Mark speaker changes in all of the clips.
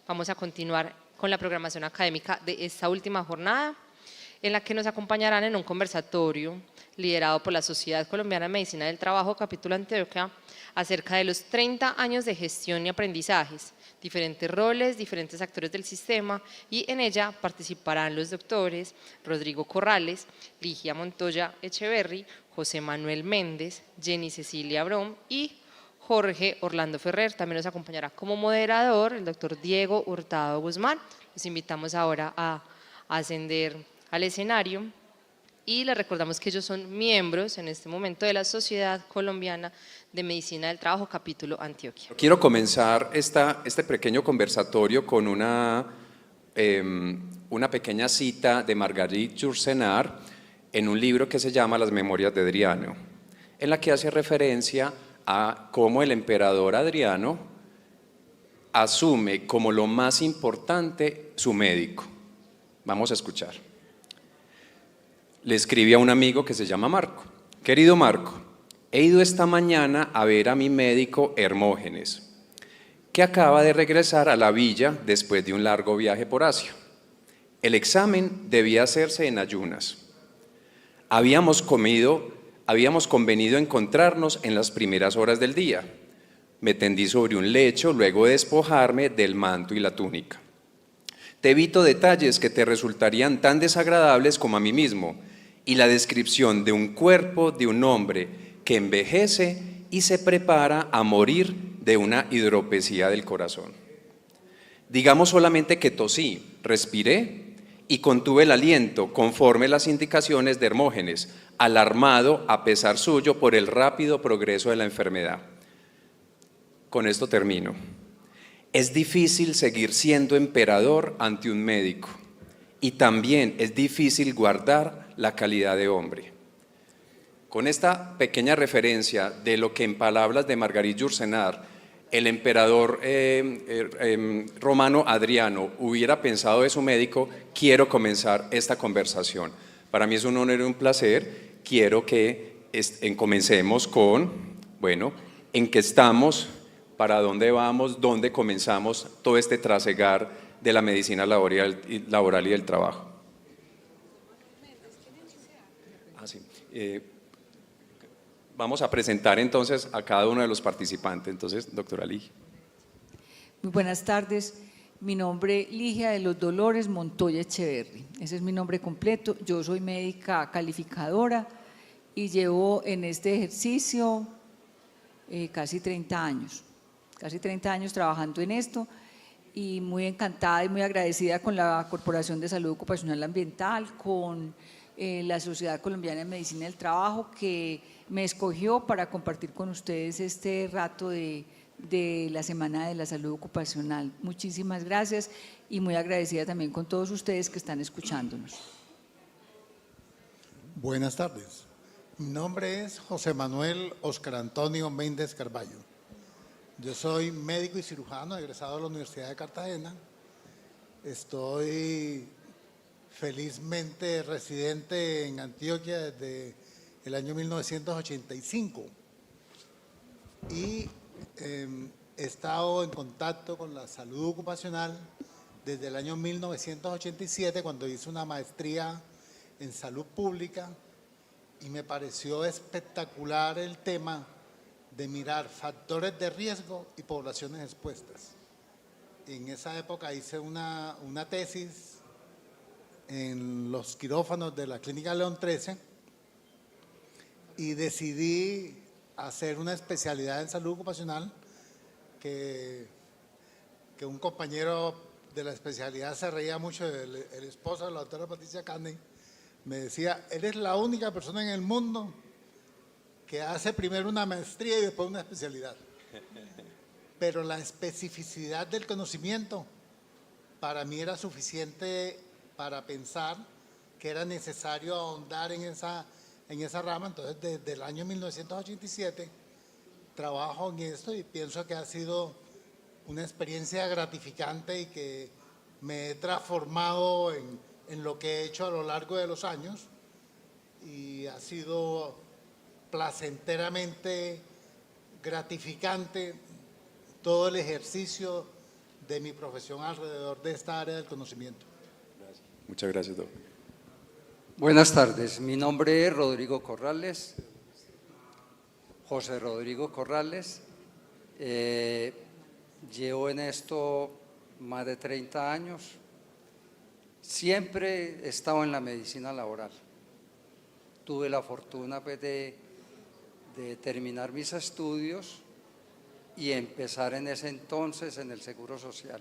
Speaker 1: Vamos a continuar con la programación académica de esta última jornada, en la que nos acompañarán en un conversatorio liderado por la Sociedad Colombiana de Medicina del Trabajo, Capítulo Antioquia, acerca de los 30 años de gestión y aprendizajes, diferentes roles, diferentes actores del sistema, y en ella participarán los doctores Rodrigo Corrales, Ligia Montoya Echeverry, José Manuel Méndez, Jenny Cecilia Brom y Jorge Orlando Ferrer. También nos acompañará como moderador el doctor Diego Hurtado Guzmán. Los invitamos ahora a ascender al escenario y les recordamos que ellos son miembros en este momento de la Sociedad Colombiana de Medicina del Trabajo, Capítulo Antioquia.
Speaker 2: Quiero comenzar este pequeño conversatorio con una pequeña cita de Marguerite Yourcenar en un libro que se llama Las Memorias de Adriano, en la que hace referencia a cómo el emperador Adriano asume como lo más importante su médico. Vamos a escuchar. Le escribe a un amigo que se llama Marco: querido Marco, he ido esta mañana a ver a mi médico Hermógenes, que acaba de regresar a la villa después de un largo viaje por Asia. El examen debía hacerse en ayunas. Habíamos convenido encontrarnos en las primeras horas del día. Me tendí sobre un lecho luego de despojarme del manto y la túnica. Te evito detalles que te resultarían tan desagradables como a mí mismo, y la descripción de un cuerpo de un hombre que envejece y se prepara a morir de una hidropesía del corazón. Digamos solamente que tosí, respiré y contuve el aliento conforme las indicaciones de Hermógenes, alarmado a pesar suyo por el rápido progreso de la enfermedad. Con esto termino. Es difícil seguir siendo emperador ante un médico, y también es difícil guardar la calidad de hombre. Con esta pequeña referencia de lo que en palabras de Marguerite Yourcenar el emperador romano Adriano hubiera pensado de su médico, quiero comenzar esta conversación. Para mí es un honor y un placer. Quiero que comencemos con, bueno, en qué estamos, para dónde vamos, dónde comenzamos todo este trasegar de la medicina laboral y del trabajo. Vamos a presentar entonces a cada uno de los participantes. Entonces, doctora Ligia.
Speaker 3: Muy buenas tardes. Mi nombre es Ligia de los Dolores Montoya Echeverry. Ese es mi nombre completo. Yo soy médica calificadora y llevo en este ejercicio casi 30 años. Casi 30 años trabajando en esto, y muy encantada y muy agradecida con la Corporación de Salud Ocupacional Ambiental, con la Sociedad Colombiana de Medicina del Trabajo, que me escogió para compartir con ustedes este rato de la Semana de la Salud Ocupacional. Muchísimas gracias y muy agradecida también con todos ustedes que están escuchándonos.
Speaker 4: Buenas tardes. Mi nombre es José Manuel Oscar Antonio Méndez Carballo. Yo soy médico y cirujano egresado de la Universidad de Cartagena. Estoy felizmente residente en Antioquia desde el año 1985 y he estado en contacto con la salud ocupacional desde el año 1987, cuando hice una maestría en salud pública, y me pareció espectacular el tema de mirar factores de riesgo y poblaciones expuestas. En esa época hice una tesis en los quirófanos de la Clínica León 13 y decidí hacer una especialidad en salud ocupacional que un compañero de la especialidad se reía mucho, el esposo de la doctora Patricia Carney, me decía: eres la única persona en el mundo que hace primero una maestría y después una especialidad. Pero la especificidad del conocimiento para mí era suficiente para pensar que era necesario ahondar en esa rama. Entonces, desde el año 1987 trabajo en esto y pienso que ha sido una experiencia gratificante y que me he transformado en lo que he hecho a lo largo de los años, y ha sido placenteramente gratificante todo el ejercicio de mi profesión alrededor de esta área del conocimiento.
Speaker 2: Muchas gracias, doctor.
Speaker 5: Buenas tardes, mi nombre es Rodrigo Corrales, José Rodrigo Corrales. Llevo en esto más de 30 años. Siempre he estado en la medicina laboral. Tuve la fortuna pues, de terminar mis estudios y empezar en ese entonces en el Seguro Social.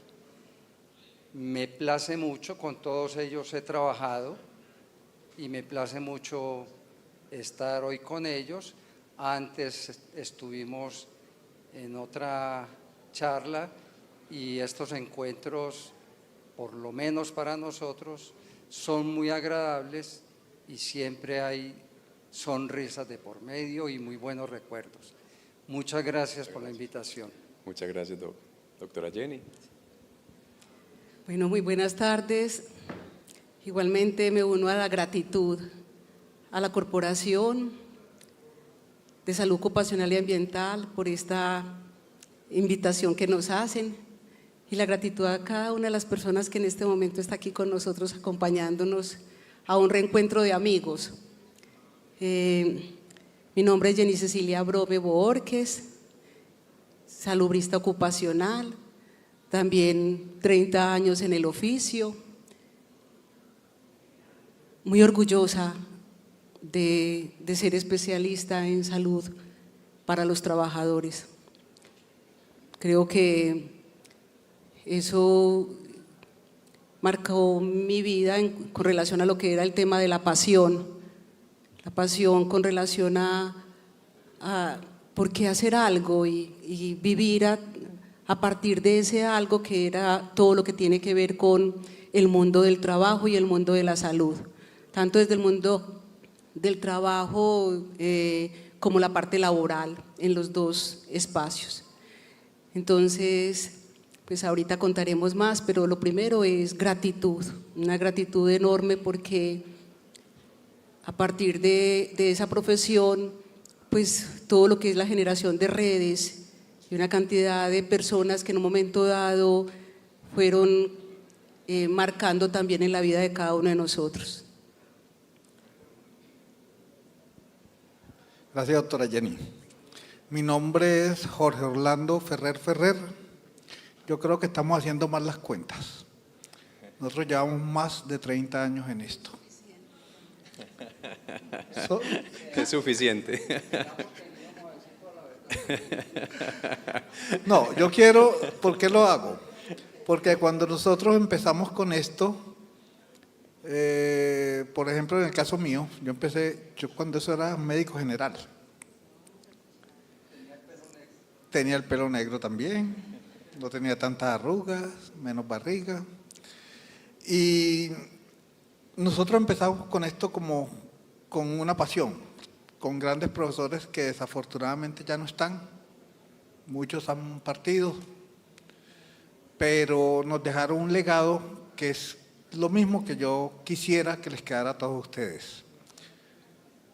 Speaker 5: Me place mucho, con todos ellos he trabajado y me place mucho estar hoy con ellos. Antes estuvimos en otra charla y estos encuentros, por lo menos para nosotros, son muy agradables y siempre hay sonrisas de por medio y muy buenos recuerdos. Muchas gracias por la invitación.
Speaker 2: Muchas gracias, doctora Jenny.
Speaker 6: Bueno, muy buenas tardes. Igualmente me uno a la gratitud a la Corporación de Salud Ocupacional y Ambiental por esta invitación que nos hacen y la gratitud a cada una de las personas que en este momento está aquí con nosotros acompañándonos a un reencuentro de amigos. Mi nombre es Jenny Cecilia Brome Boorques, salubrista ocupacional, también 30 años en el oficio, muy orgullosa de ser especialista en salud para los trabajadores. Creo que eso marcó mi vida con relación a lo que era el tema de la pasión con relación a por qué hacer algo y vivir a partir de ese algo que era todo lo que tiene que ver con el mundo del trabajo y el mundo de la salud, tanto desde el mundo del trabajo como la parte laboral en los dos espacios. Entonces, pues ahorita contaremos más, pero lo primero es gratitud, una gratitud enorme porque a partir de esa profesión, pues todo lo que es la generación de redes y una cantidad de personas que en un momento dado fueron marcando también en la vida de cada uno de nosotros.
Speaker 4: Gracias, doctora Jenny. Mi nombre es Jorge Orlando Ferrer. Yo creo que estamos haciendo mal las cuentas. Nosotros llevamos más de 30 años en esto.
Speaker 2: Es suficiente.
Speaker 4: No, yo quiero, ¿por qué lo hago? Porque cuando nosotros empezamos con esto, por ejemplo, en el caso mío, yo cuando eso era médico general. Tenía el pelo negro también, no tenía tantas arrugas, menos barriga. Y nosotros empezamos con esto como con una pasión, con grandes profesores que desafortunadamente ya no están, muchos han partido, pero nos dejaron un legado que es lo mismo que yo quisiera que les quedara a todos ustedes.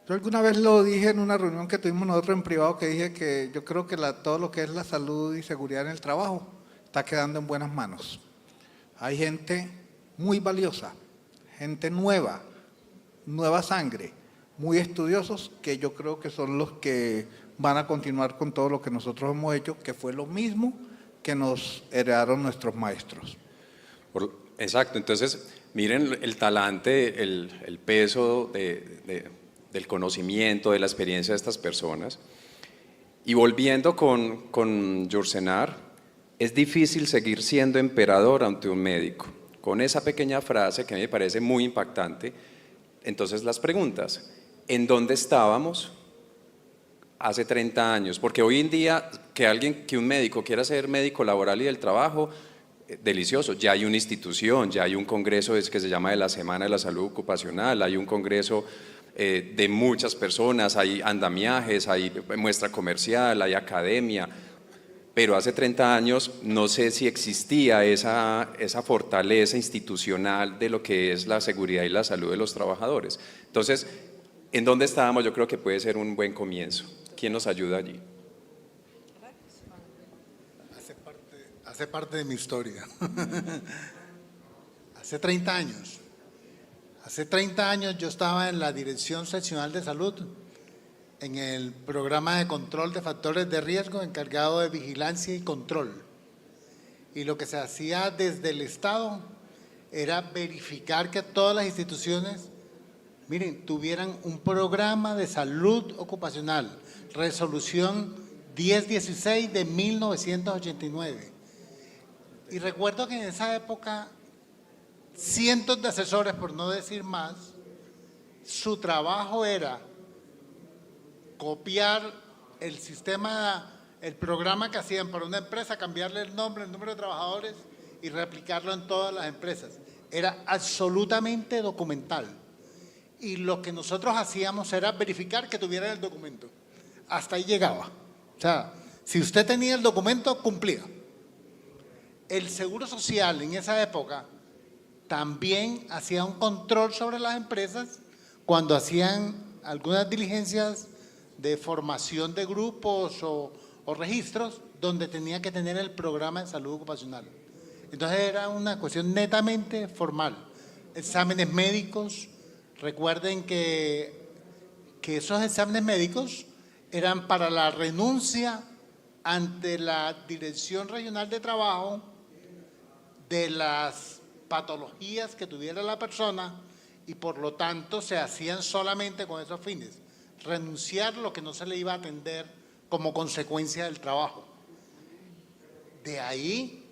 Speaker 4: Yo alguna vez lo dije en una reunión que tuvimos nosotros en privado, que dije que yo creo que todo lo que es la salud y seguridad en el trabajo está quedando en buenas manos. Hay gente muy valiosa, gente nueva sangre, muy estudiosos, que yo creo que son los que van a continuar con todo lo que nosotros hemos hecho, que fue lo mismo que nos heredaron nuestros maestros.
Speaker 2: Exacto, entonces miren el talante, el peso del conocimiento, de la experiencia de estas personas. Y volviendo con Yursenar, es difícil seguir siendo emperador ante un médico. Con esa pequeña frase que me parece muy impactante, entonces las preguntas, ¿en dónde estábamos hace 30 años? Porque hoy en día que un médico quiera ser médico laboral y del trabajo, delicioso, ya hay una institución, ya hay un congreso que se llama de la Semana de la Salud Ocupacional, hay un congreso de muchas personas, hay andamiajes, hay muestra comercial, hay academia, pero hace 30 años no sé si existía esa fortaleza institucional de lo que es la seguridad y la salud de los trabajadores. Entonces, ¿en dónde estábamos? Yo creo que puede ser un buen comienzo. ¿Quién nos ayuda allí?
Speaker 4: hace parte de mi historia. Hace 30 años. Hace 30 años yo estaba en la Dirección Seccional de Salud, en el programa de control de factores de riesgo, encargado de vigilancia y control. Y lo que se hacía desde el Estado era verificar que todas las instituciones, miren, tuvieran un programa de salud ocupacional, resolución 1016 de 1989. Y recuerdo que en esa época cientos de asesores, por no decir más, su trabajo era copiar el sistema, el programa que hacían para una empresa, cambiarle el nombre, el número de trabajadores y replicarlo en todas las empresas. Era absolutamente documental. Y lo que nosotros hacíamos era verificar que tuviera el documento. Hasta ahí llegaba. O sea, si usted tenía el documento, cumplía. El Seguro Social en esa época también hacía un control sobre las empresas cuando hacían algunas diligencias de formación de grupos o registros donde tenía que tener el programa de salud ocupacional. Entonces era una cuestión netamente formal. Exámenes médicos, recuerden que esos exámenes médicos eran para la renuncia ante la Dirección Regional de Trabajo de las patologías que tuviera la persona y por lo tanto se hacían solamente con esos fines. Renunciar lo que no se le iba a atender como consecuencia del trabajo. De ahí,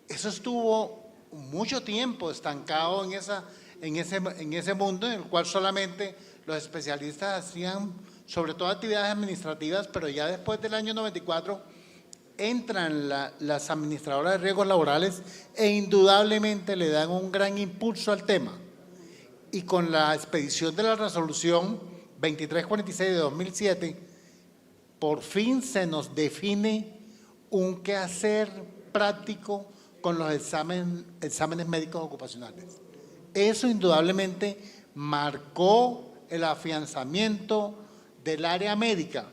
Speaker 4: eso estuvo mucho tiempo estancado en ese mundo en el cual solamente los especialistas hacían sobre todo actividades administrativas, pero ya después del año 94 entran las administradoras de riesgos laborales e indudablemente le dan un gran impulso al tema. Y con la expedición de la resolución 2346 de 2007, por fin se nos define un quehacer práctico con los exámenes médicos ocupacionales. Eso indudablemente marcó el afianzamiento del área médica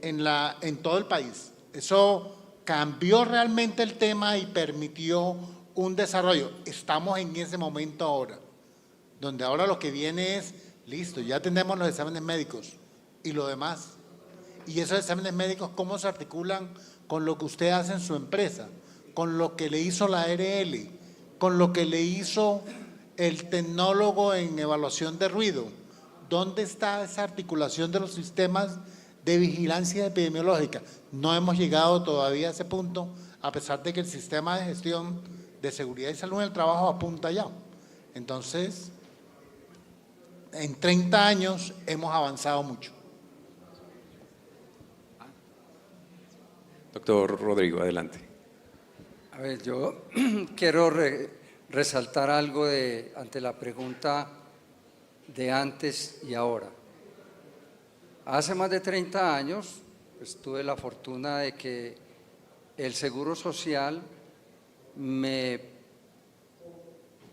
Speaker 4: en todo el país. Eso cambió realmente el tema y permitió un desarrollo. Estamos en ese momento ahora, donde ahora lo que viene es, listo, ya tenemos los exámenes médicos y lo demás. Y esos exámenes médicos, ¿cómo se articulan con lo que usted hace en su empresa? Con lo que le hizo la ARL, con lo que le hizo el tecnólogo en evaluación de ruido. ¿Dónde está esa articulación de los sistemas de vigilancia epidemiológica? No hemos llegado todavía a ese punto, a pesar de que el sistema de gestión de seguridad y salud en el trabajo apunta allá. Entonces, en 30 años hemos avanzado mucho.
Speaker 2: Doctor Rodrigo, adelante.
Speaker 5: A ver, yo quiero resaltar algo ante la pregunta de antes y ahora. Hace más de 30 años, pues, tuve la fortuna de que el Seguro Social me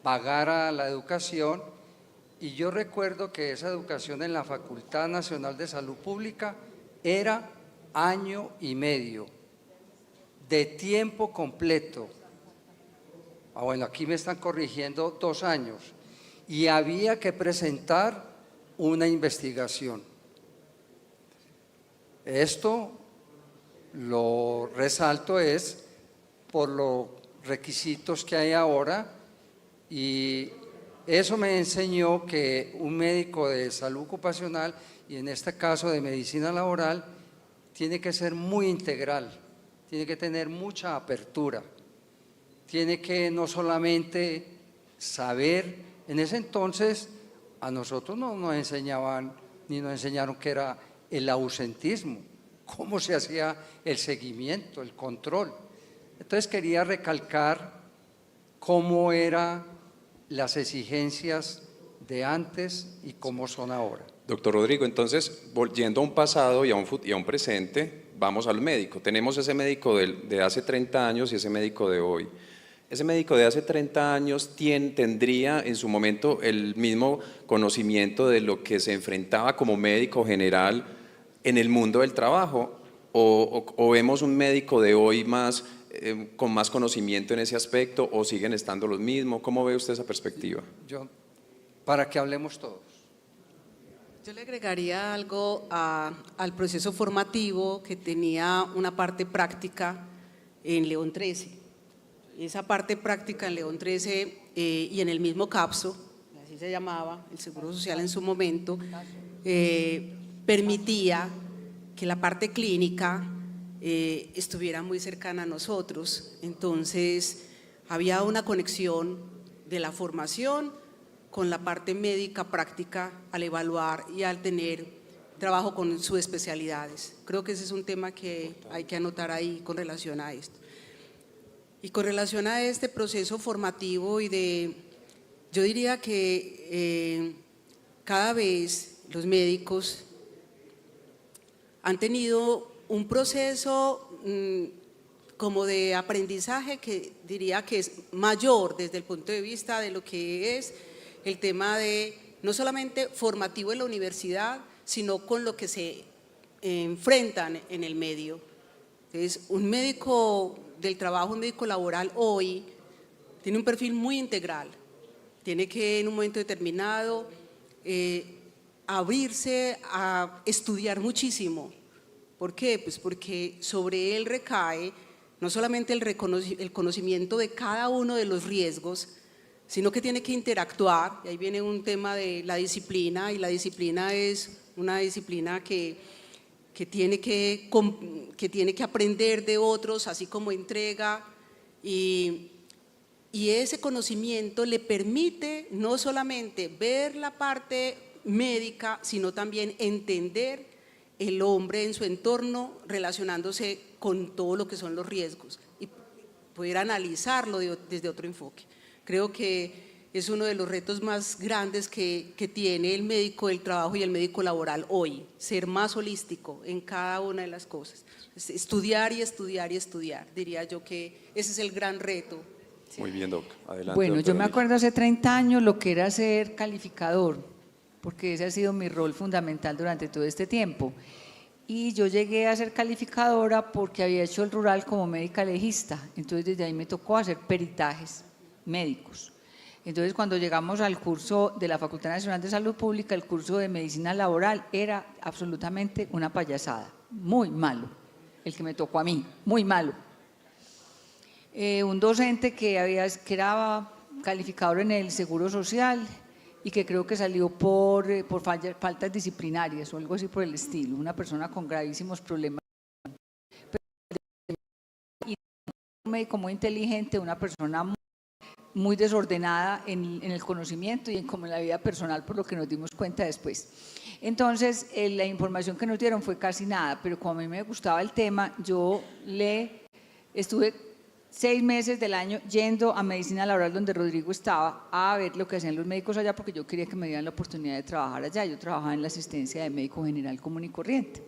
Speaker 5: pagara la educación y yo recuerdo que esa educación en la Facultad Nacional de Salud Pública era año y medio, de tiempo completo. Bueno, aquí me están corrigiendo 2 años y había que presentar una investigación. Esto lo resalto es por los requisitos que hay ahora y eso me enseñó que un médico de salud ocupacional y en este caso de medicina laboral tiene que ser muy integral, tiene que tener mucha apertura, tiene que no solamente saber, en ese entonces a nosotros no nos enseñaban ni nos enseñaron qué era el ausentismo, cómo se hacía el seguimiento, el control. Entonces quería recalcar cómo eran las exigencias de antes y cómo son ahora.
Speaker 2: Doctor Rodrigo, entonces, volviendo a un pasado y a un presente, vamos al médico. Tenemos ese médico de hace 30 años y ese médico de hoy. Ese médico de hace 30 años tendría en su momento el mismo conocimiento de lo que se enfrentaba como médico general en el mundo del trabajo, o vemos un médico de hoy más con más conocimiento en ese aspecto o siguen estando los mismos? ¿Cómo ve usted esa perspectiva?
Speaker 5: Para que hablemos todos.
Speaker 6: Yo le agregaría algo al proceso formativo, que tenía una parte práctica en León 13. Esa parte práctica en León 13 y en el mismo CAPSO, así se llamaba, el Seguro Social en su momento, permitía que la parte clínica estuviera muy cercana a nosotros. Entonces había una conexión de la formación con la parte médica práctica al evaluar y al tener trabajo con sus especialidades. Creo que ese es un tema que hay que anotar ahí con relación a esto. Y con relación a este proceso formativo yo diría que cada vez los médicos han tenido un proceso como de aprendizaje que diría que es mayor desde el punto de vista de lo que es el tema de no solamente formativo en la universidad, sino con lo que se enfrentan en el medio. Entonces, un médico del trabajo, un médico laboral hoy, tiene un perfil muy integral. Tiene que en un momento determinado abrirse a estudiar muchísimo. ¿Por qué? Pues porque sobre él recae no solamente el conocimiento de cada uno de los riesgos, sino que tiene que interactuar, y ahí viene un tema de la disciplina, y la disciplina es una disciplina que tiene que aprender de otros, así como entrega, y ese conocimiento le permite no solamente ver la parte médica, sino también entender el hombre en su entorno relacionándose con todo lo que son los riesgos y poder analizarlo desde otro enfoque. Creo que es uno de los retos más grandes que tiene el médico del trabajo y el médico laboral hoy, ser más holístico en cada una de las cosas. Estudiar y estudiar y estudiar, diría yo que ese es el gran reto.
Speaker 2: Muy bien, Doc. Adelante.
Speaker 3: Bueno, yo
Speaker 2: doctora
Speaker 3: me
Speaker 2: Ligia.
Speaker 3: acuerdo hace 30 años lo que era ser calificador, porque ese ha sido mi rol fundamental durante todo este tiempo. Y yo llegué a ser calificadora porque había hecho el rural como médica legista, entonces desde ahí me tocó hacer peritajes médicos. Entonces, cuando llegamos al curso de la Facultad Nacional de Salud Pública, el curso de medicina laboral era absolutamente una payasada, muy malo, el que me tocó a mí, muy malo. Un docente que era calificador en el Seguro Social y que creo que salió por faltas disciplinarias o algo así por el estilo, una persona con gravísimos problemas. Y un médico muy inteligente, una persona muy desordenada en el conocimiento y en como en la vida personal, por lo que nos dimos cuenta después. Entonces, la información que nos dieron fue casi nada, pero como a mí me gustaba el tema, yo estuve 6 meses del año yendo a medicina laboral donde Rodrigo estaba a ver lo que hacían los médicos allá, porque yo quería que me dieran la oportunidad de trabajar allá. Yo trabajaba en la asistencia de médico general común y corriente.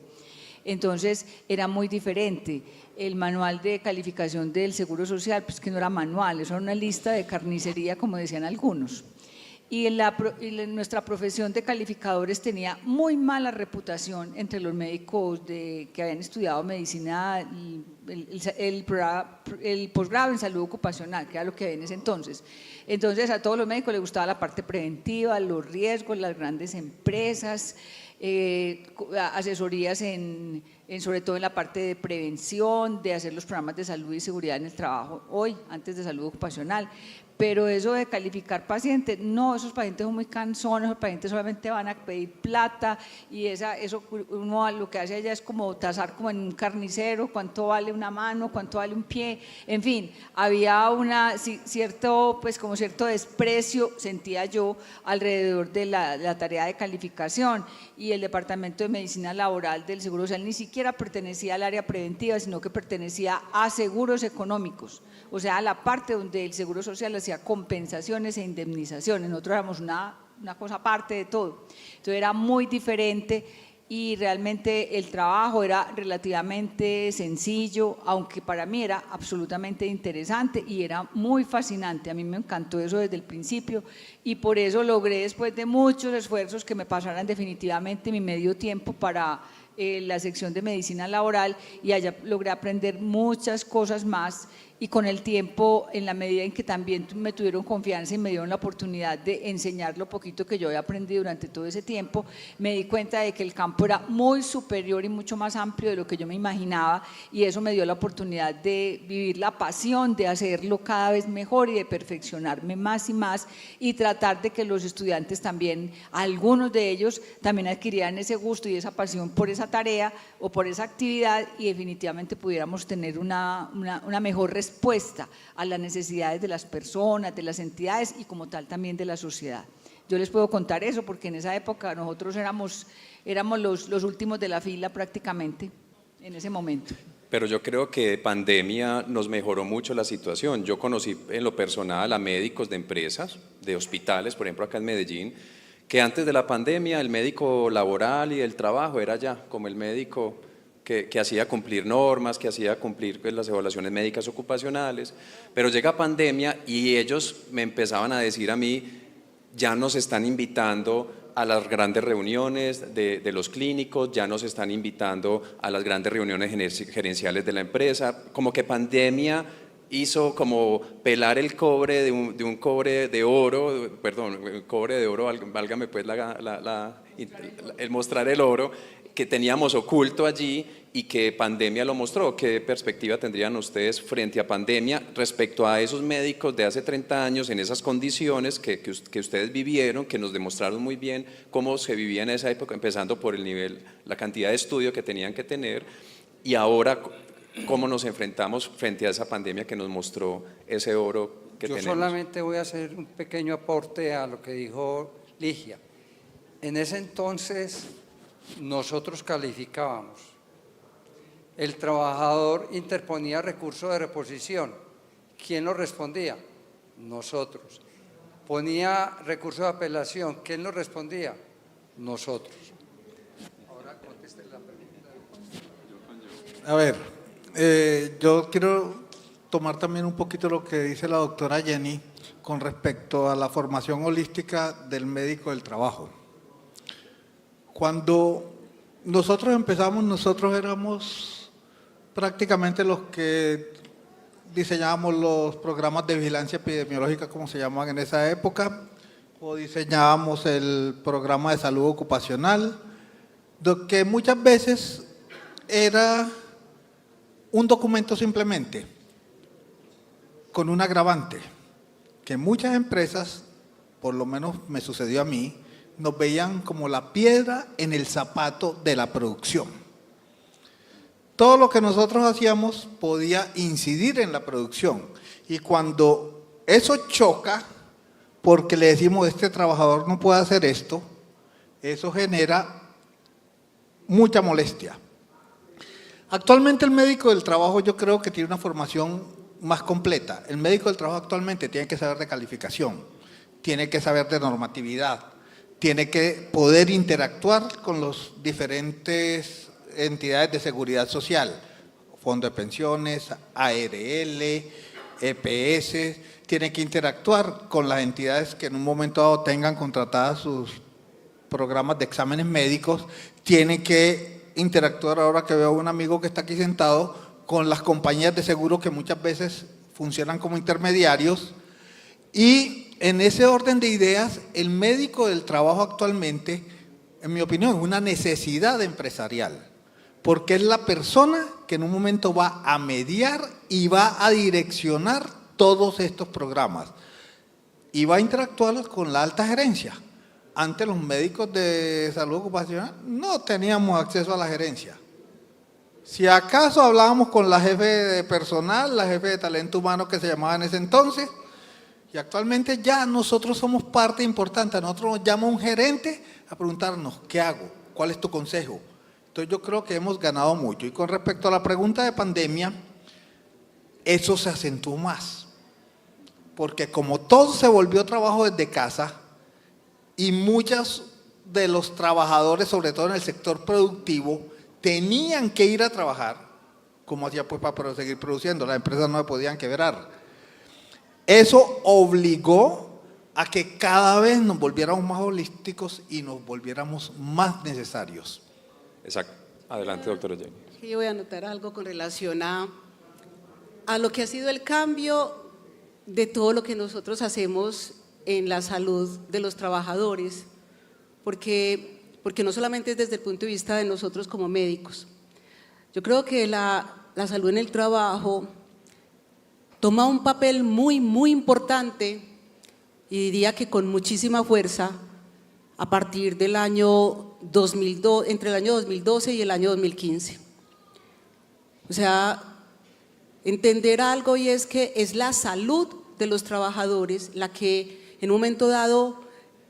Speaker 3: Entonces era muy diferente. El manual de calificación del Seguro Social, pues que no era manual, eso era una lista de carnicería, como decían algunos. Y nuestra profesión de calificadores tenía muy mala reputación entre los médicos que habían estudiado medicina, el posgrado en salud ocupacional, que era lo que había en ese entonces. Entonces a todos los médicos les gustaba la parte preventiva, los riesgos, las grandes empresas, asesorías sobre todo en la parte de prevención, de hacer los programas de salud y seguridad en el trabajo, hoy antes de salud ocupacional. Pero eso de calificar pacientes, no, esos pacientes son muy cansones, esos pacientes solamente van a pedir plata y eso uno lo que hace allá es como tasar como en un carnicero, cuánto vale una mano, cuánto vale un pie, en fin, había cierto desprecio, sentía yo, alrededor de la tarea de calificación, y el Departamento de Medicina Laboral del Seguro Social ni siquiera pertenecía al área preventiva, sino que pertenecía a seguros económicos, o sea, a la parte donde el Seguro Social hacía compensaciones e indemnizaciones. Nosotros éramos una cosa aparte de todo. Entonces era muy diferente y realmente el trabajo era relativamente sencillo, aunque para mí era absolutamente interesante y era muy fascinante. A mí me encantó eso desde el principio y por eso logré, después de muchos esfuerzos, que me pasaran definitivamente mi medio tiempo para la sección de medicina laboral, y allá logré aprender muchas cosas más, y con el tiempo, en la medida en que también me tuvieron confianza y me dieron la oportunidad de enseñar lo poquito que yo había aprendido durante todo ese tiempo, me di cuenta de que el campo era muy superior y mucho más amplio de lo que yo me imaginaba, y eso me dio la oportunidad de vivir la pasión, de hacerlo cada vez mejor y de perfeccionarme más y más, y tratar de que los estudiantes también, algunos de ellos, también adquirieran ese gusto y esa pasión por esa tarea o por esa actividad, y definitivamente pudiéramos tener una mejor respuesta a las necesidades de las personas, de las entidades y como tal también de la sociedad. Yo les puedo contar eso porque en esa época nosotros éramos los últimos de la fila prácticamente en ese momento.
Speaker 2: Pero yo creo que pandemia nos mejoró mucho la situación. Yo conocí en lo personal a médicos de empresas, de hospitales, por ejemplo acá en Medellín, que antes de la pandemia el médico laboral y el trabajo era ya como el médico que hacía cumplir normas, que hacía cumplir pues, las evaluaciones médicas ocupacionales, pero llega pandemia y ellos me empezaban a decir a mí, ya nos están invitando a las grandes reuniones de los clínicos, ya nos están invitando a las grandes reuniones gerenciales de la empresa, como que pandemia hizo como pelar el cobre de un cobre de oro, perdón, cobre de oro, válgame pues el mostrar el oro que teníamos oculto allí y que pandemia lo mostró. ¿Qué perspectiva tendrían ustedes frente a pandemia respecto a esos médicos de hace 30 años en esas condiciones que ustedes vivieron, que nos demostraron muy bien cómo se vivía en esa época, empezando por el nivel, la cantidad de estudio que tenían que tener, y ahora cómo nos enfrentamos frente a esa pandemia que nos mostró ese oro que tenemos?
Speaker 5: Yo solamente voy a hacer un pequeño aporte a lo que dijo Ligia. En ese entonces nosotros calificábamos. El trabajador interponía recurso de reposición. ¿Quién lo respondía? Nosotros. Ponía recurso de apelación. ¿Quién lo respondía? Nosotros. Ahora conteste la pregunta.
Speaker 7: A ver, yo quiero tomar también un poquito lo que dice la doctora Jenny con respecto a la formación holística del médico del trabajo. Cuando nosotros empezamos, nosotros éramos prácticamente los que diseñábamos los programas de vigilancia epidemiológica, como se llamaban en esa época, o diseñábamos el programa de salud ocupacional, lo que muchas veces era un documento simplemente, con un agravante, que muchas empresas, por lo menos me sucedió a mí, nos veían como la piedra en el zapato de la producción. Todo lo que nosotros hacíamos podía incidir en la producción, y cuando eso choca, porque le decimos este trabajador no puede hacer esto, eso genera mucha molestia. Actualmente el médico del trabajo yo creo que tiene una formación más completa. El médico del trabajo actualmente tiene que saber de calificación, tiene que saber de normatividad, tiene que poder interactuar con las diferentes entidades de seguridad social, Fondo de Pensiones, ARL, EPS, tiene que interactuar con las entidades que en un momento dado tengan contratadas sus programas de exámenes médicos, tiene que interactuar, ahora que veo a un amigo que está aquí sentado, con las compañías de seguro que muchas veces funcionan como intermediarios. Y en ese orden de ideas, el médico del trabajo actualmente, en mi opinión, es una necesidad empresarial, porque es la persona que en un momento va a mediar y va a direccionar todos estos programas y va a interactuar con la alta gerencia. Antes los médicos de salud ocupacional no teníamos acceso a la gerencia. Si acaso hablábamos con la jefe de personal, la jefe de talento humano que se llamaba en ese entonces, y actualmente ya nosotros somos parte importante. Nosotros nos llama un gerente a preguntarnos, ¿qué hago? ¿Cuál es tu consejo? Entonces yo creo que hemos ganado mucho. Y con respecto a la pregunta de pandemia, eso se acentuó más. Porque como todo se volvió trabajo desde casa, y muchos de los trabajadores, sobre todo en el sector productivo, tenían que ir a trabajar, como hacía pues para seguir produciendo, las empresas no se podían quebrar. Eso obligó a que cada vez nos volviéramos más holísticos y nos volviéramos más necesarios.
Speaker 2: Exacto. Adelante, doctora Jenny.
Speaker 6: Yo voy a anotar algo con relación a lo que ha sido el cambio de todo lo que nosotros hacemos en la salud de los trabajadores, porque no solamente es desde el punto de vista de nosotros como médicos. Yo creo que la salud en el trabajo toma un papel muy, muy importante, y diría que con muchísima fuerza, a partir del año 2002, entre el año 2012 y el año 2015. O sea, entender algo, y es que es la salud de los trabajadores la que en un momento dado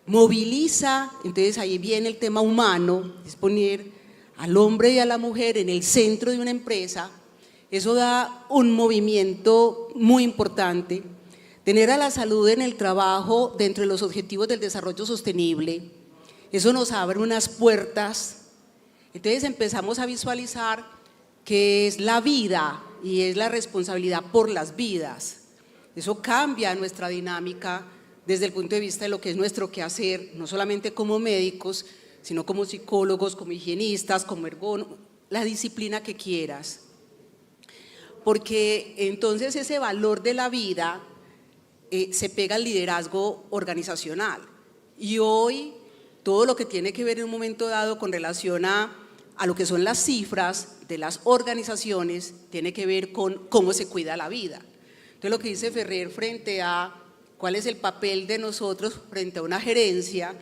Speaker 6: moviliza. Entonces ahí viene el tema humano, es poner al hombre y a la mujer en el centro de una empresa. Eso da un movimiento muy importante. Tener a la salud en el trabajo dentro de los objetivos del desarrollo sostenible, eso nos abre unas puertas. Entonces empezamos a visualizar que es la vida y es la responsabilidad por las vidas. Eso cambia nuestra dinámica desde el punto de vista de lo que es nuestro quehacer, no solamente como médicos, sino como psicólogos, como higienistas, como ergónomos, la disciplina que quieras. Porque entonces ese valor de la vida se pega al liderazgo organizacional. Y hoy todo lo que tiene que ver en un momento dado con relación a lo que son las cifras de las organizaciones tiene que ver con cómo se cuida la vida. Entonces lo que dice Ferrer frente a cuál es el papel de nosotros frente a una gerencia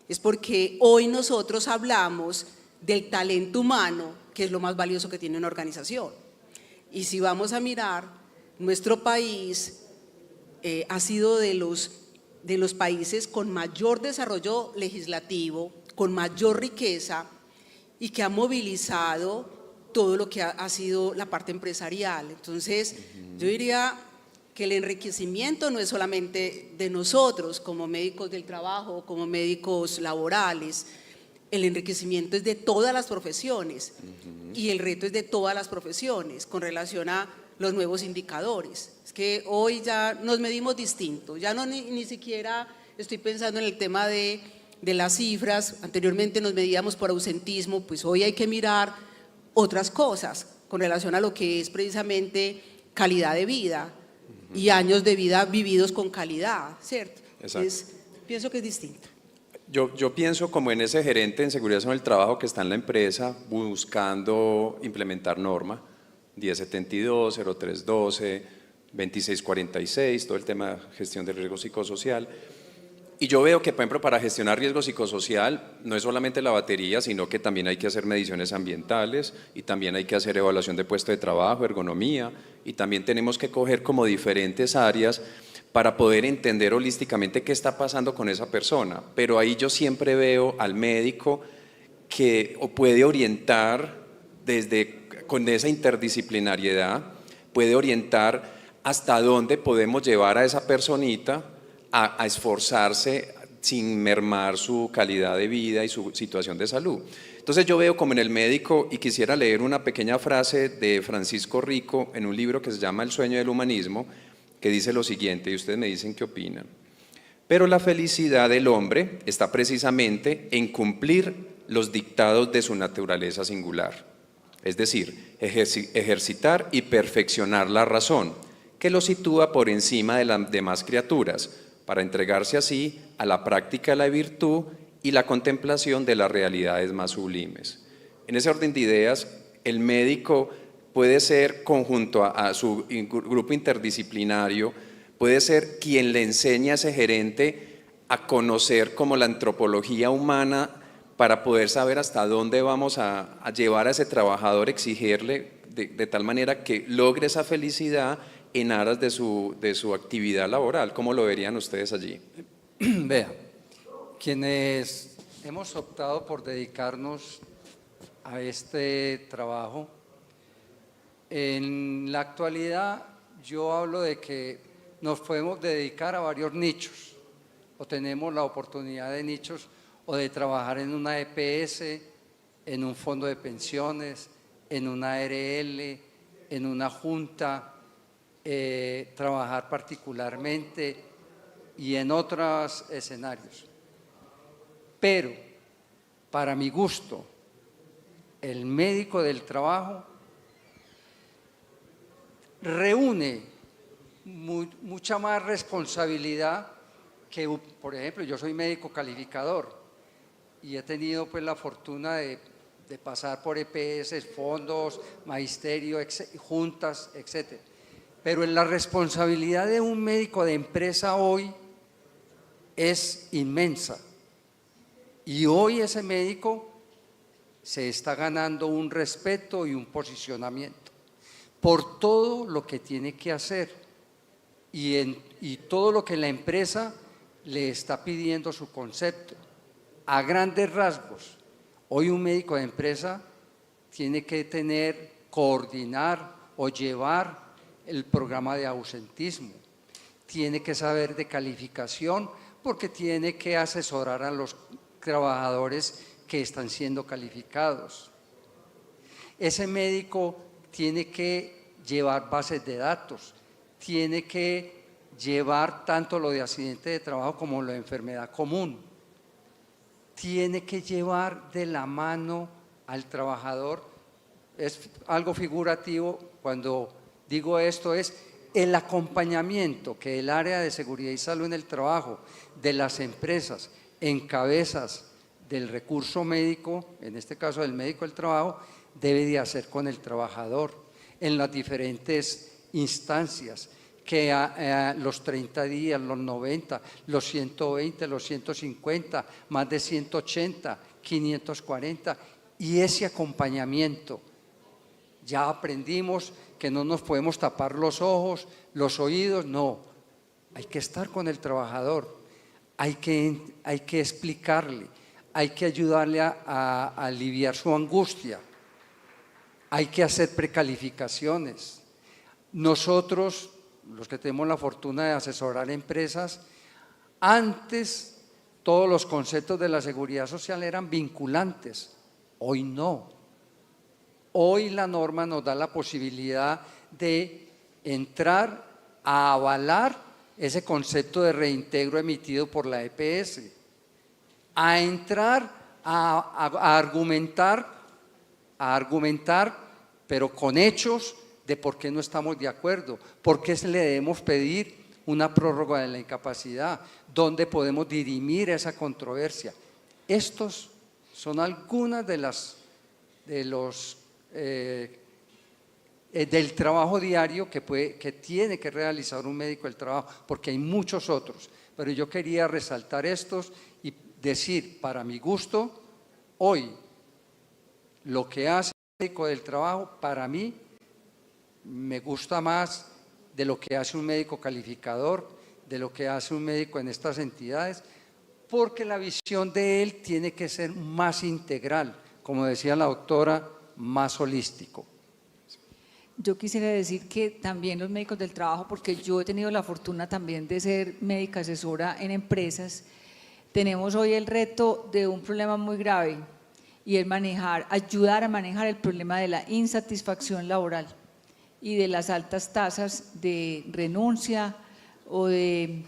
Speaker 6: es porque hoy nosotros hablamos del talento humano, que es lo más valioso que tiene una organización. Y si vamos a mirar, nuestro país ha sido de los países con mayor desarrollo legislativo, con mayor riqueza, y que ha movilizado todo lo que ha sido la parte empresarial. Entonces, yo diría que el enriquecimiento no es solamente de nosotros como médicos del trabajo, como médicos laborales, el enriquecimiento es de todas las profesiones, y el reto es de todas las profesiones con relación a los nuevos indicadores. Es que hoy ya nos medimos distinto, ya no ni siquiera estoy pensando en el tema de las cifras. Anteriormente nos medíamos por ausentismo, pues hoy hay que mirar otras cosas con relación a lo que es precisamente calidad de vida y años de vida vividos con calidad, ¿cierto?
Speaker 2: Exacto.
Speaker 6: Entonces, pienso que es distinto.
Speaker 2: Yo pienso como en ese gerente en seguridad en el trabajo que está en la empresa buscando implementar norma 1072, 0312, 2646, todo el tema de gestión del riesgo psicosocial. Y yo veo que, por ejemplo, para gestionar riesgo psicosocial no es solamente la batería, sino que también hay que hacer mediciones ambientales y también hay que hacer evaluación de puesto de trabajo, ergonomía, y también tenemos que coger como diferentes áreas para poder entender holísticamente qué está pasando con esa persona. Pero ahí yo siempre veo al médico que puede orientar con esa interdisciplinariedad, puede orientar hasta dónde podemos llevar a esa personita a esforzarse sin mermar su calidad de vida y su situación de salud. Entonces yo veo como en el médico, y quisiera leer una pequeña frase de Francisco Rico en un libro que se llama El sueño del humanismo, que dice lo siguiente, y ustedes me dicen qué opinan. Pero la felicidad del hombre está precisamente en cumplir los dictados de su naturaleza singular, es decir, ejercitar y perfeccionar la razón, que lo sitúa por encima de las demás criaturas, para entregarse así a la práctica de la virtud y la contemplación de las realidades más sublimes. En ese orden de ideas, el médico puede ser, conjunto a su grupo interdisciplinario, puede ser quien le enseña a ese gerente a conocer como la antropología humana para poder saber hasta dónde vamos a llevar a ese trabajador, exigirle de tal manera que logre esa felicidad en aras de su actividad laboral. ¿Cómo lo verían ustedes allí?
Speaker 5: Vea, quienes hemos optado por dedicarnos a este trabajo, en la actualidad yo hablo de que nos podemos dedicar a varios nichos, o tenemos la oportunidad de nichos, o de trabajar en una EPS, en un fondo de pensiones, en una ARL, en una junta, trabajar particularmente y en otros escenarios. Pero, para mi gusto, el médico del trabajo reúne mucha más responsabilidad que, por ejemplo, yo soy médico calificador y he tenido pues la fortuna de pasar por EPS, fondos, magisterio, juntas, etc. Pero la responsabilidad de un médico de empresa hoy es inmensa. Y hoy ese médico se está ganando un respeto y un posicionamiento por todo lo que tiene que hacer y todo lo que la empresa le está pidiendo su concepto. A grandes rasgos, hoy un médico de empresa tiene que coordinar o llevar el programa de ausentismo, tiene que saber de calificación porque tiene que asesorar a los trabajadores que están siendo calificados. Ese médico tiene que llevar bases de datos, tiene que llevar tanto lo de accidente de trabajo como lo de enfermedad común, tiene que llevar de la mano al trabajador. Es algo figurativo cuando digo esto, es el acompañamiento que el área de seguridad y salud en el trabajo de las empresas en cabezas del recurso médico, en este caso del médico del trabajo, debe de hacer con el trabajador en las diferentes instancias, que los 30 días, los 90, los 120, los 150, más de 180, 540, y ese acompañamiento. Ya aprendimos que no nos podemos tapar los ojos, los oídos, no, hay que estar con el trabajador, hay que explicarle, hay que ayudarle a aliviar su angustia, hay que hacer precalificaciones. Nosotros, los que tenemos la fortuna de asesorar empresas, antes todos los conceptos de la seguridad social eran vinculantes, hoy no. Hoy la norma nos da la posibilidad de entrar a avalar ese concepto de reintegro emitido por la EPS, a entrar a argumentar, pero con hechos, de por qué no estamos de acuerdo, por qué le debemos pedir una prórroga de la incapacidad, dónde podemos dirimir esa controversia. Estos son algunas del trabajo diario que tiene que realizar un médico del trabajo, porque hay muchos otros, pero yo quería resaltar estos y decir, para mi gusto, hoy lo que hace el médico del trabajo, para mí, me gusta más de lo que hace un médico calificador, de lo que hace un médico en estas entidades, porque la visión de él tiene que ser más integral, como decía la doctora, más holístico.
Speaker 3: Yo quisiera decir que también los médicos del trabajo, porque yo he tenido la fortuna también de ser médica asesora en empresas, tenemos hoy el reto de un problema muy grave y es ayudar a manejar el problema de la insatisfacción laboral y de las altas tasas de renuncia o de,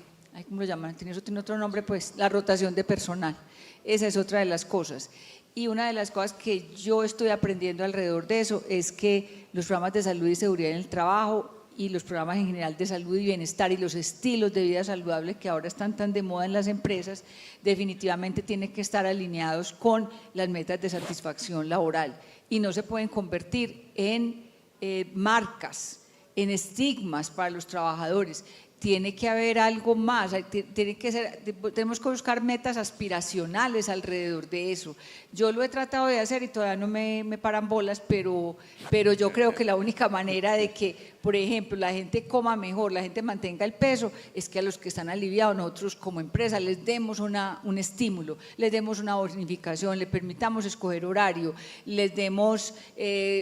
Speaker 3: ¿cómo lo llaman? Tiene otro nombre, pues la rotación de personal. Esa es otra de las cosas. Y una de las cosas que yo estoy aprendiendo alrededor de eso es que los programas de salud y seguridad en el trabajo y los programas en general de salud y bienestar y los estilos de vida saludable que ahora están tan de moda en las empresas, definitivamente tienen que estar alineados con las metas de satisfacción laboral y no se pueden convertir en marcas, en estigmas para los trabajadores. Tiene que haber algo más, tenemos que buscar metas aspiracionales alrededor de eso. Yo lo he tratado de hacer y todavía no me paran bolas, pero yo creo que la única manera de que, por ejemplo, la gente coma mejor, la gente mantenga el peso, es que a los que están aliviados, nosotros como empresa les demos un estímulo, les demos una bonificación, les permitamos escoger horario, les demos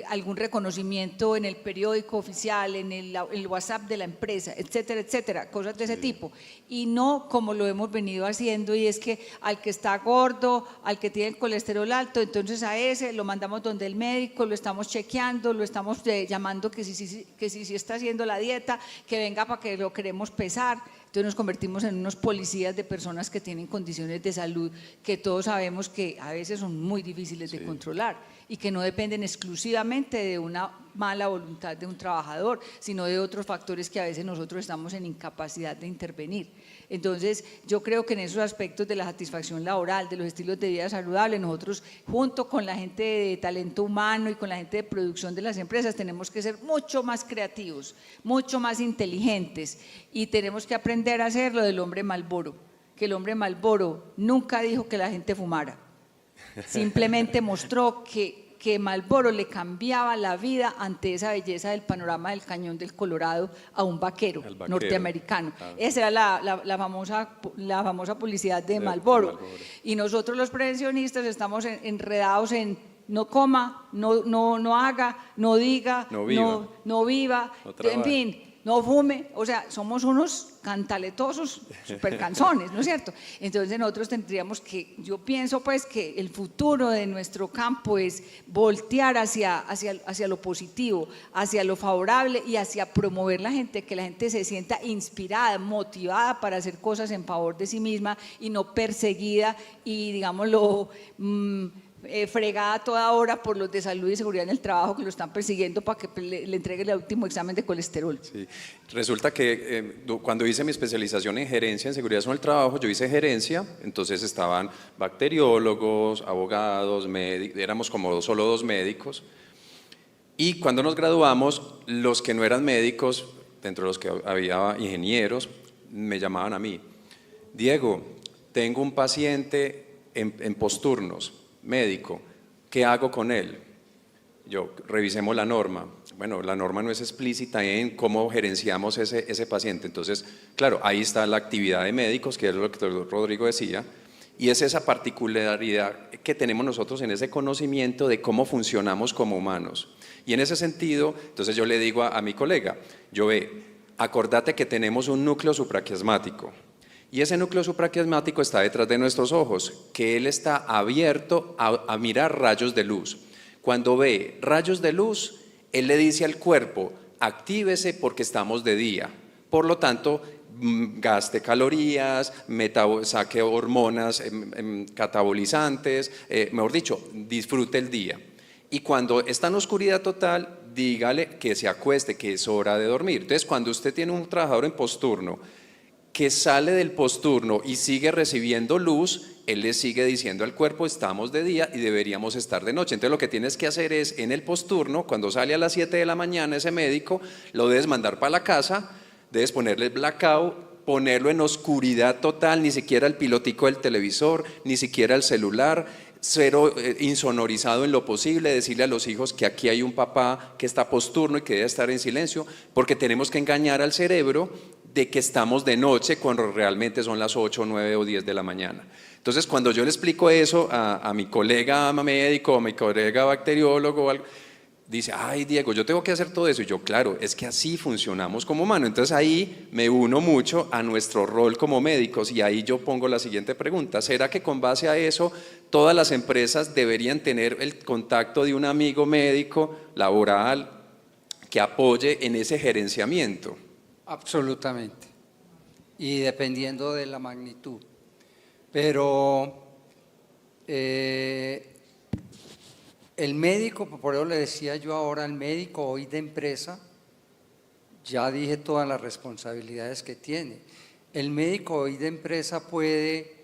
Speaker 3: algún reconocimiento en el periódico oficial, en el WhatsApp de la empresa, etcétera, etcétera, cosas de ese tipo. Y no como lo hemos venido haciendo, y es que al que está gordo, al que tiene el colesterol alto, entonces a ese lo mandamos donde el médico, lo estamos chequeando, lo estamos llamando que si está haciendo la dieta, que venga para que lo queremos pesar. Entonces nos convertimos en unos policías de personas que tienen condiciones de salud que todos sabemos que a veces son muy difíciles de controlar y que no dependen exclusivamente de una mala voluntad de un trabajador, sino de otros factores que a veces nosotros estamos en incapacidad de intervenir. Entonces, yo creo que en esos aspectos de la satisfacción laboral, de los estilos de vida saludables, nosotros junto con la gente de talento humano y con la gente de producción de las empresas tenemos que ser mucho más creativos, mucho más inteligentes y tenemos que aprender a hacer lo del hombre Marlboro, que el hombre Marlboro nunca dijo que la gente fumara, simplemente mostró que Marlboro le cambiaba la vida ante esa belleza del panorama del Cañón del Colorado a un vaquero, norteamericano. Esa era la famosa publicidad de Marlboro. Y nosotros los prevencionistas estamos enredados en no coma, no haga, no diga, no viva, en fin, no fume, o sea, somos unos cantaletosos, súper canzones, ¿no es cierto? Entonces nosotros tendríamos que, yo pienso pues que el futuro de nuestro campo es voltear hacia lo positivo, hacia lo favorable y hacia promover la gente, que la gente se sienta inspirada, motivada para hacer cosas en favor de sí misma y no perseguida y digámoslo… fregada a toda hora por los de salud y seguridad en el trabajo que lo están persiguiendo para que le entregue el último examen de colesterol.
Speaker 2: Sí. Resulta que cuando hice mi especialización en gerencia en seguridad en el trabajo, yo hice gerencia, entonces estaban bacteriólogos, abogados, médicos, éramos como solo 2 médicos, y cuando nos graduamos, los que no eran médicos, dentro de los que había ingenieros, me llamaban a mí: Diego, tengo un paciente en posturnos, médico, ¿qué hago con él? Yo, revisemos la norma. Bueno, la norma no es explícita en cómo gerenciamos ese paciente. Entonces, claro, ahí está la actividad de médicos, que es lo que el doctor Rodrigo decía, y es esa particularidad que tenemos nosotros en ese conocimiento de cómo funcionamos como humanos. Y en ese sentido, entonces yo le digo a mi colega, acordate que tenemos un núcleo supraquiasmático, y ese núcleo supraquiasmático está detrás de nuestros ojos, que él está abierto a mirar rayos de luz. Cuando ve rayos de luz, él le dice al cuerpo, actívese porque estamos de día. Por lo tanto, gaste calorías, saque hormonas catabolizantes, mejor dicho, disfrute el día. Y cuando está en oscuridad total, dígale que se acueste, que es hora de dormir. Entonces, cuando usted tiene un trabajador en posturno, que sale del posturno y sigue recibiendo luz, él le sigue diciendo al cuerpo, estamos de día y deberíamos estar de noche. Entonces lo que tienes que hacer es, en el posturno, cuando sale a las 7 de la mañana ese médico, lo debes mandar para la casa, debes ponerle blackout, ponerlo en oscuridad total, ni siquiera el pilotico del televisor, ni siquiera el celular, cero insonorizado en lo posible, decirle a los hijos que aquí hay un papá que está posturno y que debe estar en silencio, porque tenemos que engañar al cerebro de que estamos de noche cuando realmente son las 8, 9 o 10 de la mañana. Entonces, cuando yo le explico eso a mi colega médico, a mi colega bacteriólogo, dice, ay Diego, yo tengo que hacer todo eso. Y yo, claro, es que así funcionamos como humanos. Entonces ahí me uno mucho a nuestro rol como médicos y ahí yo pongo la siguiente pregunta: ¿será que con base a eso todas las empresas deberían tener el contacto de un amigo médico laboral que apoye en ese gerenciamiento?
Speaker 5: Absolutamente, y dependiendo de la magnitud. Pero el médico, por eso le decía yo ahora, el médico hoy de empresa, ya dije todas las responsabilidades que tiene. El médico hoy de empresa puede,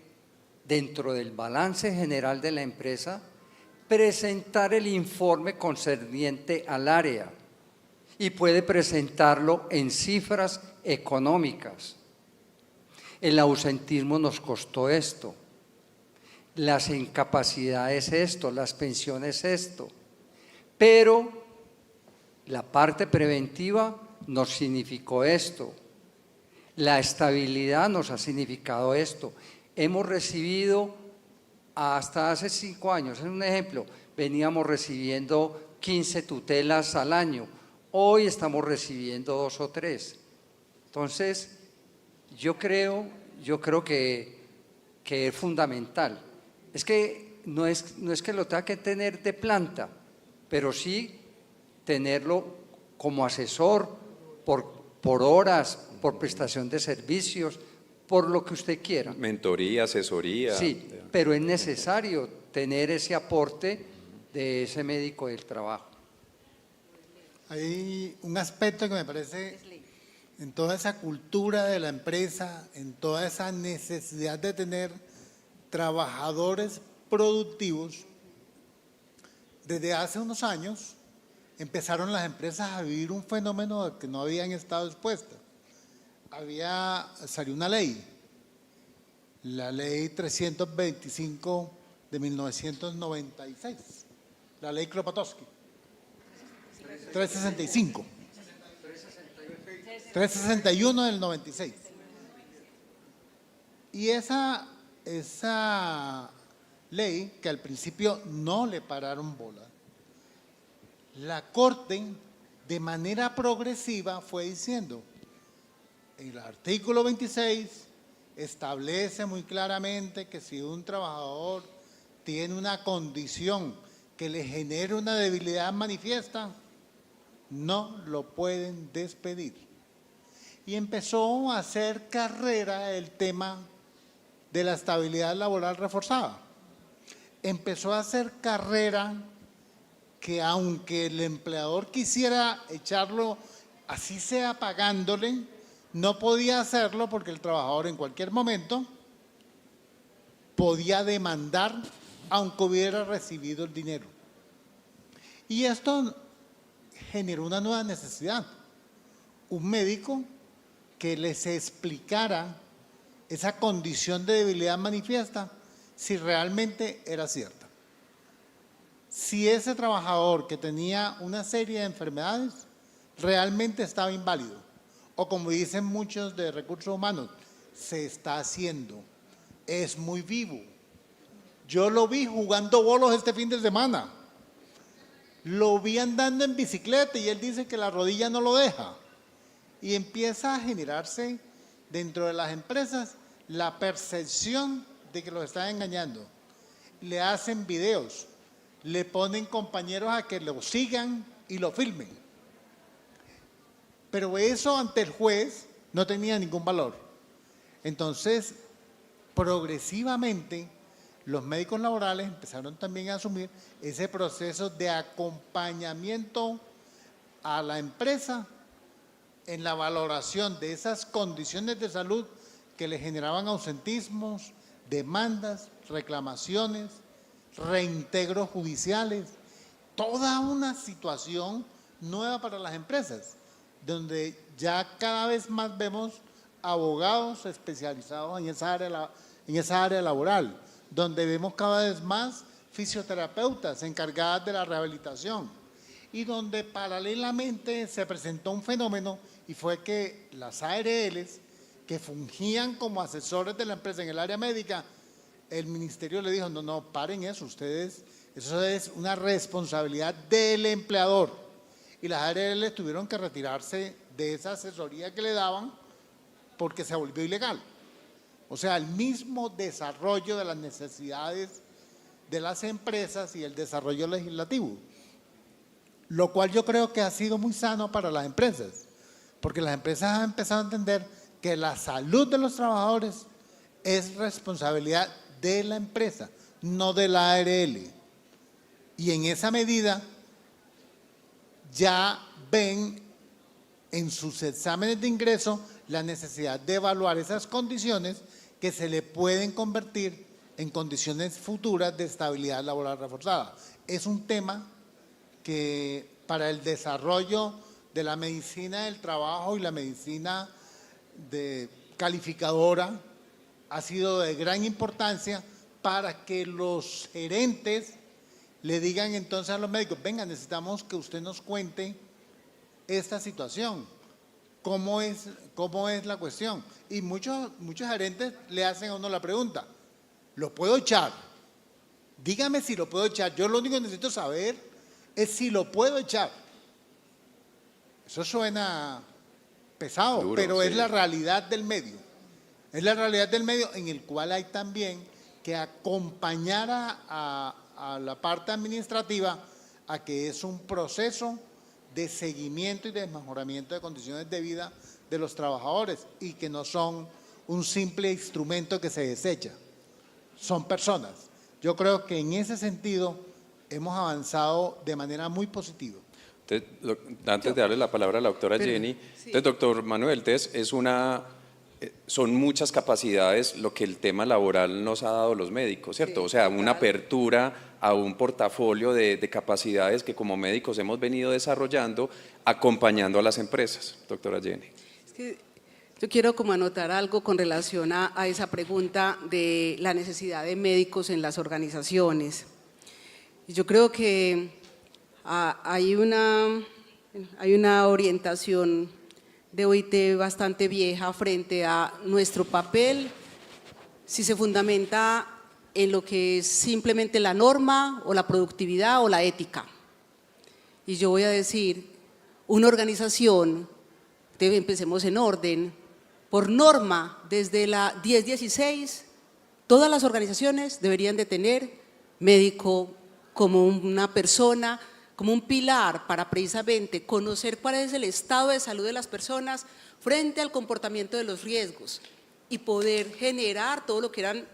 Speaker 5: dentro del balance general de la empresa, presentar el informe concerniente al área y puede presentarlo en cifras económicas. El ausentismo nos costó esto, las incapacidades esto, las pensiones esto, pero la parte preventiva nos significó esto, la estabilidad nos ha significado esto. Hemos recibido hasta hace 5 años, es un ejemplo, veníamos recibiendo 15 tutelas al año, hoy estamos recibiendo 2 o 3. Entonces, yo creo que es fundamental. Es que no es que lo tenga que tener de planta, pero sí tenerlo como asesor por horas, por prestación de servicios, por lo que usted quiera.
Speaker 2: Mentoría, asesoría.
Speaker 5: Sí, pero es necesario tener ese aporte de ese médico del trabajo.
Speaker 4: Hay un aspecto que me parece en toda esa cultura de la empresa, en toda esa necesidad de tener trabajadores productivos. Desde hace unos años empezaron las empresas a vivir un fenómeno al que no habían estado expuestas. Salió una ley, la ley 325 de 1996, la ley Kropotowski, 361 del 96. Y esa ley, que al principio no le pararon bola, la Corte de manera progresiva fue diciendo, el artículo 26 establece muy claramente que si un trabajador tiene una condición que le genere una debilidad manifiesta, no lo pueden despedir. Y empezó a hacer carrera el tema de la estabilidad laboral reforzada. Empezó a hacer carrera que aunque el empleador quisiera echarlo, así sea pagándole, no podía hacerlo porque el trabajador en cualquier momento podía demandar aunque hubiera recibido el dinero. Y esto generó una nueva necesidad. Un médico que les explicara esa condición de debilidad manifiesta si realmente era cierta. Si ese trabajador que tenía una serie de enfermedades realmente estaba inválido, o como dicen muchos de recursos humanos, se está haciendo, es muy vivo. Yo lo vi jugando bolos este fin de semana, lo vi andando en bicicleta y él dice que la rodilla no lo deja. Y empieza a generarse dentro de las empresas la percepción de que los están engañando. Le hacen videos, le ponen compañeros a que lo sigan y lo filmen. Pero eso ante el juez no tenía ningún valor. Entonces, progresivamente, los médicos laborales empezaron también a asumir ese proceso de acompañamiento a la empresa en la valoración de esas condiciones de salud que le generaban ausentismos, demandas, reclamaciones, reintegros judiciales, toda una situación nueva para las empresas, donde ya cada vez más vemos abogados especializados en esa área laboral, donde vemos cada vez más fisioterapeutas encargadas de la rehabilitación y donde paralelamente se presentó un fenómeno y fue que las ARLs que fungían como asesores de la empresa en el área médica, el ministerio le dijo, no, paren eso, ustedes, eso es una responsabilidad del empleador. Y las ARLs tuvieron que retirarse de esa asesoría que le daban porque se volvió ilegal. O sea, el mismo desarrollo de las necesidades de las empresas y el desarrollo legislativo, lo cual yo creo que ha sido muy sano para las empresas, porque las empresas han empezado a entender que la salud de los trabajadores es responsabilidad de la empresa, no de la ARL. Y en esa medida ya ven en sus exámenes de ingreso la necesidad de evaluar esas condiciones que se le pueden convertir en condiciones futuras de estabilidad laboral reforzada. Es un tema que para el desarrollo de la medicina del trabajo y la medicina calificadora ha sido de gran importancia para que los gerentes le digan entonces a los médicos, venga, necesitamos que usted nos cuente esta situación, cómo es la cuestión. Y muchos gerentes le hacen a uno la pregunta, ¿lo puedo echar? Dígame si lo puedo echar. Yo lo único que necesito saber es si lo puedo echar. Eso suena pesado,
Speaker 2: duro,
Speaker 4: pero
Speaker 2: sí.
Speaker 4: es la realidad del medio. Es la realidad del medio en el cual hay también que acompañar a la parte administrativa a que es un proceso de seguimiento y de mejoramiento de condiciones de vida de los trabajadores y que no son un simple instrumento que se desecha, son personas. Yo creo que en ese sentido hemos avanzado de manera muy positiva.
Speaker 2: Entonces, antes de darle la palabra a la doctora Jenny, entonces, doctor Manuel, entonces, son muchas capacidades lo que el tema laboral nos ha dado los médicos, ¿cierto?
Speaker 6: Sí,
Speaker 2: o sea,
Speaker 6: total.
Speaker 2: una apertura a un portafolio de capacidades que como médicos hemos venido desarrollando, acompañando a las empresas. Doctora Jenny.
Speaker 6: Es que yo quiero como anotar algo con relación a esa pregunta de la necesidad de médicos en las organizaciones. Yo creo que hay una orientación de OIT bastante vieja frente a nuestro papel, si se fundamenta en lo que es simplemente la norma o la productividad o la ética. Y yo voy a decir, una organización, empecemos en orden, por norma, desde la 1016, todas las organizaciones deberían de tener médico como una persona, como un pilar para precisamente conocer cuál es el estado de salud de las personas frente al comportamiento de los riesgos y poder generar todo lo que eran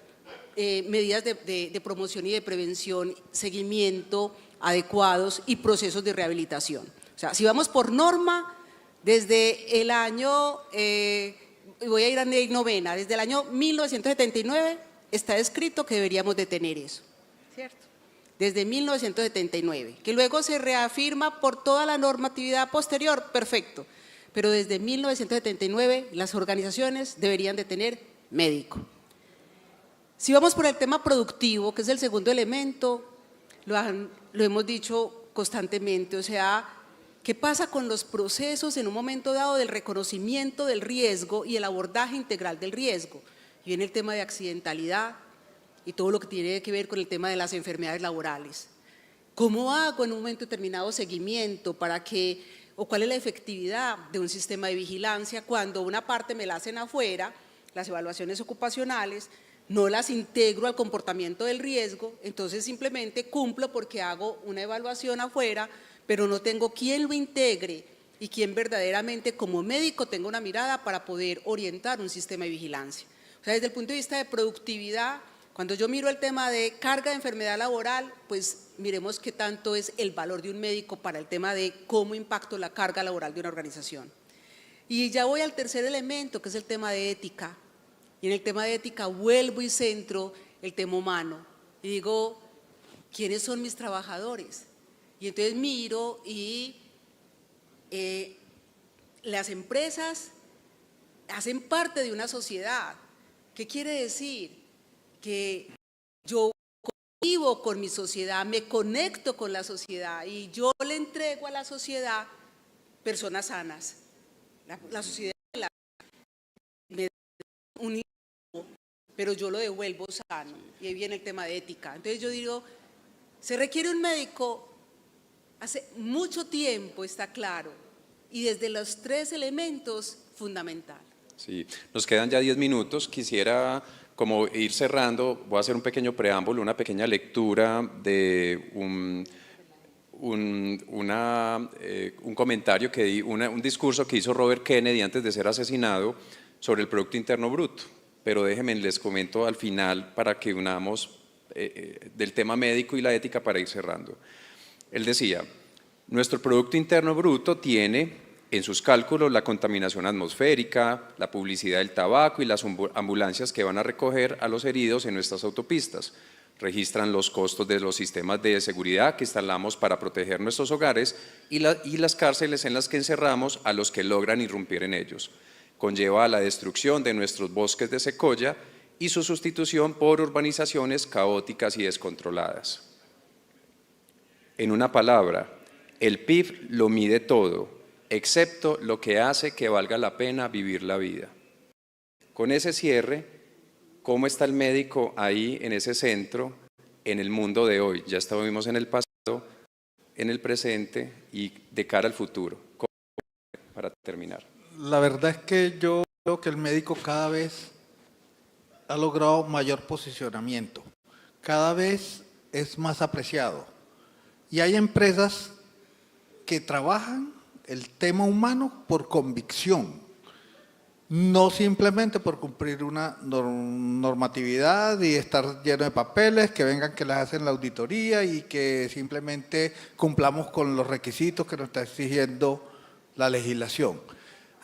Speaker 6: medidas de promoción y de prevención, seguimiento adecuados y procesos de rehabilitación. O sea, si vamos por norma, desde el año, voy a ir a ley novena, desde el año 1979 está escrito que deberíamos de tener eso, ¿cierto? Desde 1979, que luego se reafirma por toda la normatividad posterior, perfecto, pero desde 1979 las organizaciones deberían de tener médico. Si vamos por el tema productivo, que es el segundo elemento, lo hemos dicho constantemente, o sea, ¿qué pasa con los procesos en un momento dado del reconocimiento del riesgo y el abordaje integral del riesgo? Y viene el tema de accidentalidad, y todo lo que tiene que ver con el tema de las enfermedades laborales. ¿Cómo hago en un momento determinado seguimiento para que, o cuál es la efectividad de un sistema de vigilancia cuando una parte me la hacen afuera, las evaluaciones ocupacionales, no las integro al comportamiento del riesgo, entonces simplemente cumplo porque hago una evaluación afuera, pero no tengo quien lo integre y quien verdaderamente como médico tenga una mirada para poder orientar un sistema de vigilancia? O sea, desde el punto de vista de productividad, cuando yo miro el tema de carga de enfermedad laboral, pues miremos qué tanto es el valor de un médico para el tema de cómo impacto la carga laboral de una organización. Y ya voy al tercer elemento, que es el tema de ética. Y en el tema de ética vuelvo y centro el tema humano. Y digo, ¿quiénes son mis trabajadores? Y entonces miro y las empresas hacen parte de una sociedad. ¿Qué quiere decir? Que yo convivo con mi sociedad, me conecto con la sociedad y yo le entrego a la sociedad personas sanas. La sociedad me da un hijo, pero yo lo devuelvo sano. Y ahí viene el tema de ética. Entonces yo digo, se requiere un médico, hace mucho tiempo está claro, y desde los tres elementos fundamental.
Speaker 2: Sí, nos quedan ya 10 minutos, quisiera como ir cerrando, voy a hacer un pequeño preámbulo, una pequeña lectura de un comentario que di, un discurso que hizo Robert Kennedy antes de ser asesinado sobre el Producto Interno Bruto, pero déjenme, les comento al final para que unamos del tema médico y la ética para ir cerrando. Él decía, nuestro Producto Interno Bruto tiene en sus cálculos la contaminación atmosférica, la publicidad del tabaco y las ambulancias que van a recoger a los heridos en nuestras autopistas. Registran los costos de los sistemas de seguridad que instalamos para proteger nuestros hogares y las cárceles en las que encerramos a los que logran irrumpir en ellos. Conlleva a la destrucción de nuestros bosques de secoya y su sustitución por urbanizaciones caóticas y descontroladas. En una palabra, el PIB lo mide todo, excepto lo que hace que valga la pena vivir la vida. Con ese cierre, ¿cómo está el médico ahí en ese centro, en el mundo de hoy? Ya estuvimos en el pasado, en el presente y de cara al futuro. Para terminar.
Speaker 7: La verdad es que yo creo que el médico cada vez ha logrado mayor posicionamiento, cada vez es más apreciado. Y hay empresas que trabajan el tema humano por convicción. no simplemente por cumplir una normatividad y estar lleno de papeles, que vengan que les hacen la auditoría y que simplemente cumplamos con los requisitos que nos está exigiendo la legislación.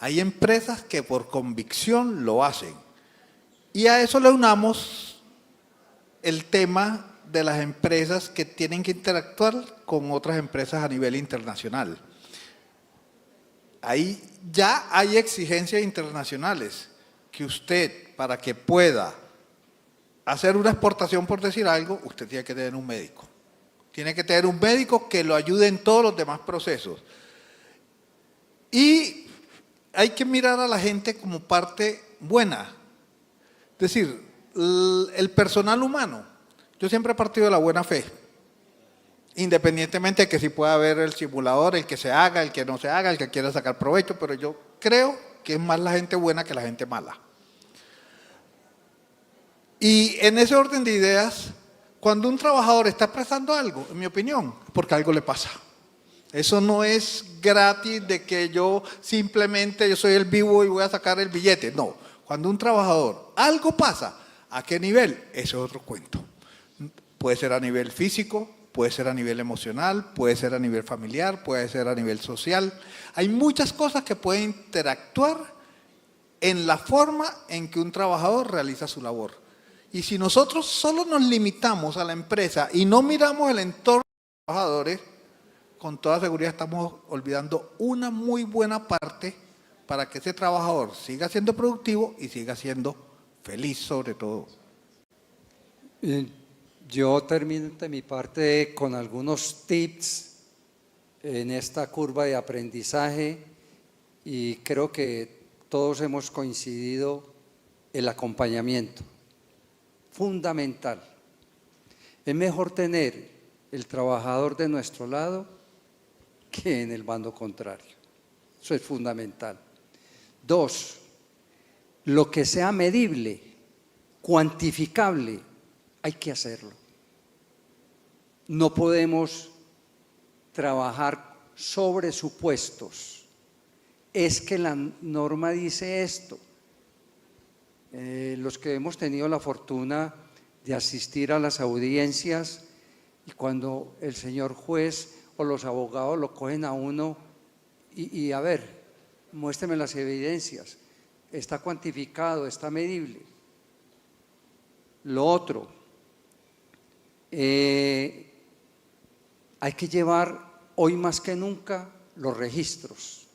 Speaker 7: Hay empresas que por convicción lo hacen. Y a eso le unamos el tema de las empresas que tienen que interactuar con otras empresas a nivel internacional. Ahí ya hay exigencias internacionales que usted, para que pueda hacer una exportación, por decir algo, usted tiene que tener un médico. Tiene que tener un médico que lo ayude en todos los demás procesos. Y hay que mirar a la gente como parte buena. Es decir, el personal humano, yo siempre he partido de la buena fe. Independientemente de que si pueda haber el simulador, el que se haga, el que no se haga, el que quiera sacar provecho, pero yo creo que es más la gente buena que la gente mala. Y en ese orden de ideas, cuando un trabajador está expresando algo, en mi opinión, porque algo le pasa. Eso no es gratis de que yo simplemente, yo soy el vivo y voy a sacar el billete. No, cuando un trabajador, algo pasa, ¿a qué nivel? Ese es otro cuento. Puede ser a nivel físico, puede ser a nivel emocional, puede ser a nivel familiar, puede ser a nivel social. Hay muchas cosas que pueden interactuar en la forma en que un trabajador realiza su labor. Y si nosotros solo nos limitamos a la empresa y no miramos el entorno de los trabajadores, con toda seguridad estamos olvidando una muy buena parte para que ese trabajador siga siendo productivo y siga siendo feliz sobre todo.
Speaker 5: Yo termino de mi parte con algunos tips en esta curva de aprendizaje y creo que todos hemos coincidido el acompañamiento, fundamental. Es mejor tener el trabajador de nuestro lado que en el bando contrario. Eso es fundamental. 2, lo que sea medible, cuantificable, hay que hacerlo. No podemos trabajar sobre supuestos. Es que la norma dice esto. Los que hemos tenido la fortuna de asistir a las audiencias y cuando el señor juez o los abogados lo cogen a uno y a ver, muéstreme las evidencias, está cuantificado, está medible. Lo otro, hay que llevar hoy más que nunca los registros,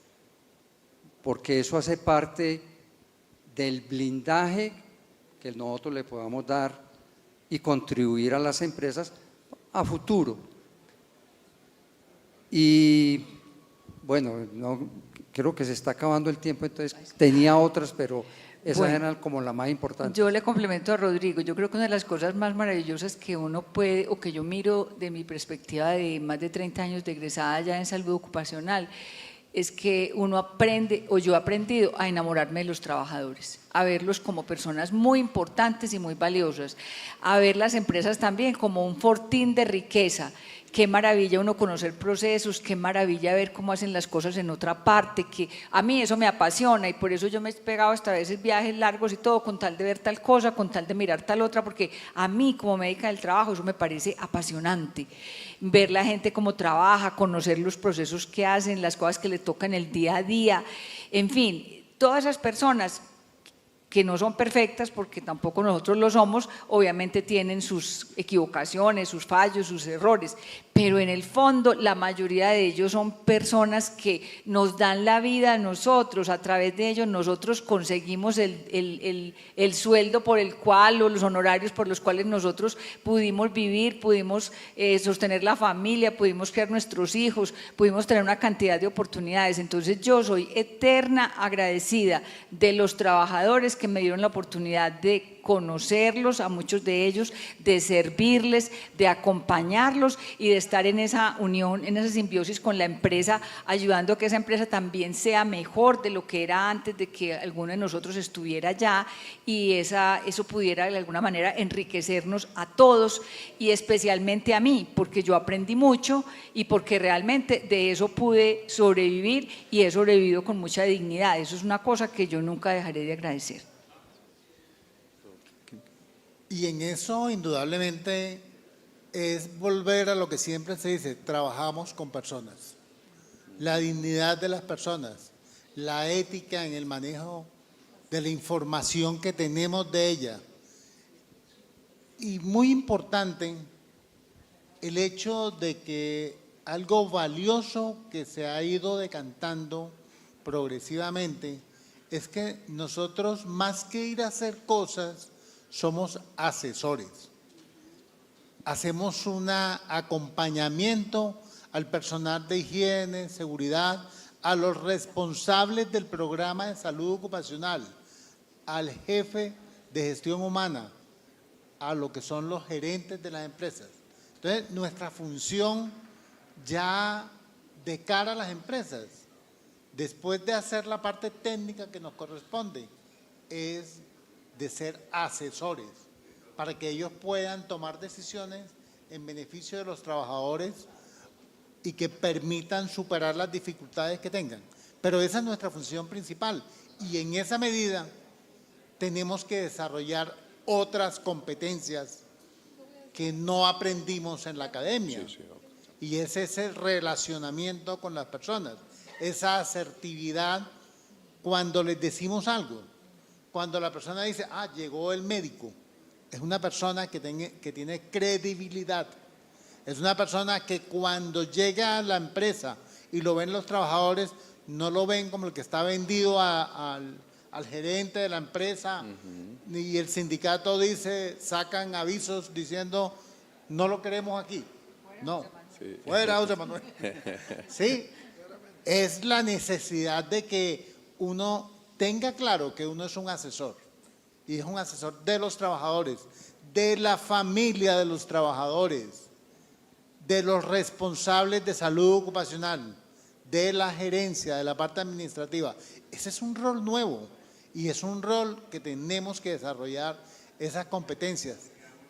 Speaker 5: porque eso hace parte del blindaje que nosotros le podamos dar y contribuir a las empresas a futuro. Y bueno, no, creo que se está acabando el tiempo, entonces tenía otras, pero esa era como la más importante.
Speaker 3: Yo le complemento a Rodrigo. Yo creo que una de las cosas más maravillosas que uno puede, o que yo miro de mi perspectiva de más de 30 años de egresada ya en salud ocupacional, es que uno aprende, o yo he aprendido a enamorarme de los trabajadores, a verlos como personas muy importantes y muy valiosas, a ver las empresas también como un fortín de riqueza. Qué maravilla uno conocer procesos, qué maravilla ver cómo hacen las cosas en otra parte, que a mí eso me apasiona y por eso yo me he pegado hasta a veces viajes largos y todo con tal de ver tal cosa, con tal de mirar tal otra, porque a mí como médica del trabajo eso me parece apasionante. Ver la gente cómo trabaja, conocer los procesos que hacen, las cosas que le tocan el día a día, en fin, todas esas personas que no son perfectas, porque tampoco nosotros lo somos, obviamente tienen sus equivocaciones, sus fallos, sus errores, pero en el fondo la mayoría de ellos son personas que nos dan la vida a nosotros, a través de ellos nosotros conseguimos el sueldo por el cual, o los honorarios por los cuales nosotros pudimos vivir, pudimos sostener la familia, pudimos criar nuestros hijos, pudimos tener una cantidad de oportunidades. Entonces yo soy eterna agradecida de los trabajadores que me dieron la oportunidad de conocerlos a muchos de ellos, de servirles, de acompañarlos y de estar en esa unión, en esa simbiosis con la empresa, ayudando a que esa empresa también sea mejor de lo que era antes de que alguno de nosotros estuviera allá, y eso pudiera de alguna manera enriquecernos a todos y especialmente a mí, porque yo aprendí mucho y porque realmente de eso pude sobrevivir y he sobrevivido con mucha dignidad. Eso es una cosa que yo nunca dejaré de agradecer.
Speaker 4: Y en eso, indudablemente, es volver a lo que siempre se dice: trabajamos con personas. La dignidad de las personas, la ética en el manejo de la información que tenemos de ella. Y muy importante, el hecho de que algo valioso que se ha ido decantando progresivamente es que nosotros, más que ir a hacer cosas, somos asesores. Hacemos un acompañamiento al personal de higiene, seguridad, a los responsables del programa de salud ocupacional, al jefe de gestión humana, a lo que son los gerentes de las empresas. Entonces, nuestra función ya de cara a las empresas, después de hacer la parte técnica que nos corresponde, es de ser asesores para que ellos puedan tomar decisiones en beneficio de los trabajadores y que permitan superar las dificultades que tengan. Pero esa es nuestra función principal y en esa medida tenemos que desarrollar otras competencias que no aprendimos en la academia. Y es ese relacionamiento con las personas, esa asertividad cuando les decimos algo. Cuando la persona dice, llegó el médico, es una persona que tiene credibilidad. Es una persona que cuando llega a la empresa y lo ven los trabajadores, no lo ven como el que está vendido al gerente de la empresa, y el sindicato sacan avisos diciendo, no lo queremos aquí. No, fuera José Manuel. Sí, es la necesidad de que uno tenga claro que uno es un asesor, y es un asesor de los trabajadores, de la familia de los trabajadores, de los responsables de salud ocupacional, de la gerencia, de la parte administrativa. Ese es un rol nuevo y es un rol que tenemos que desarrollar, esas competencias,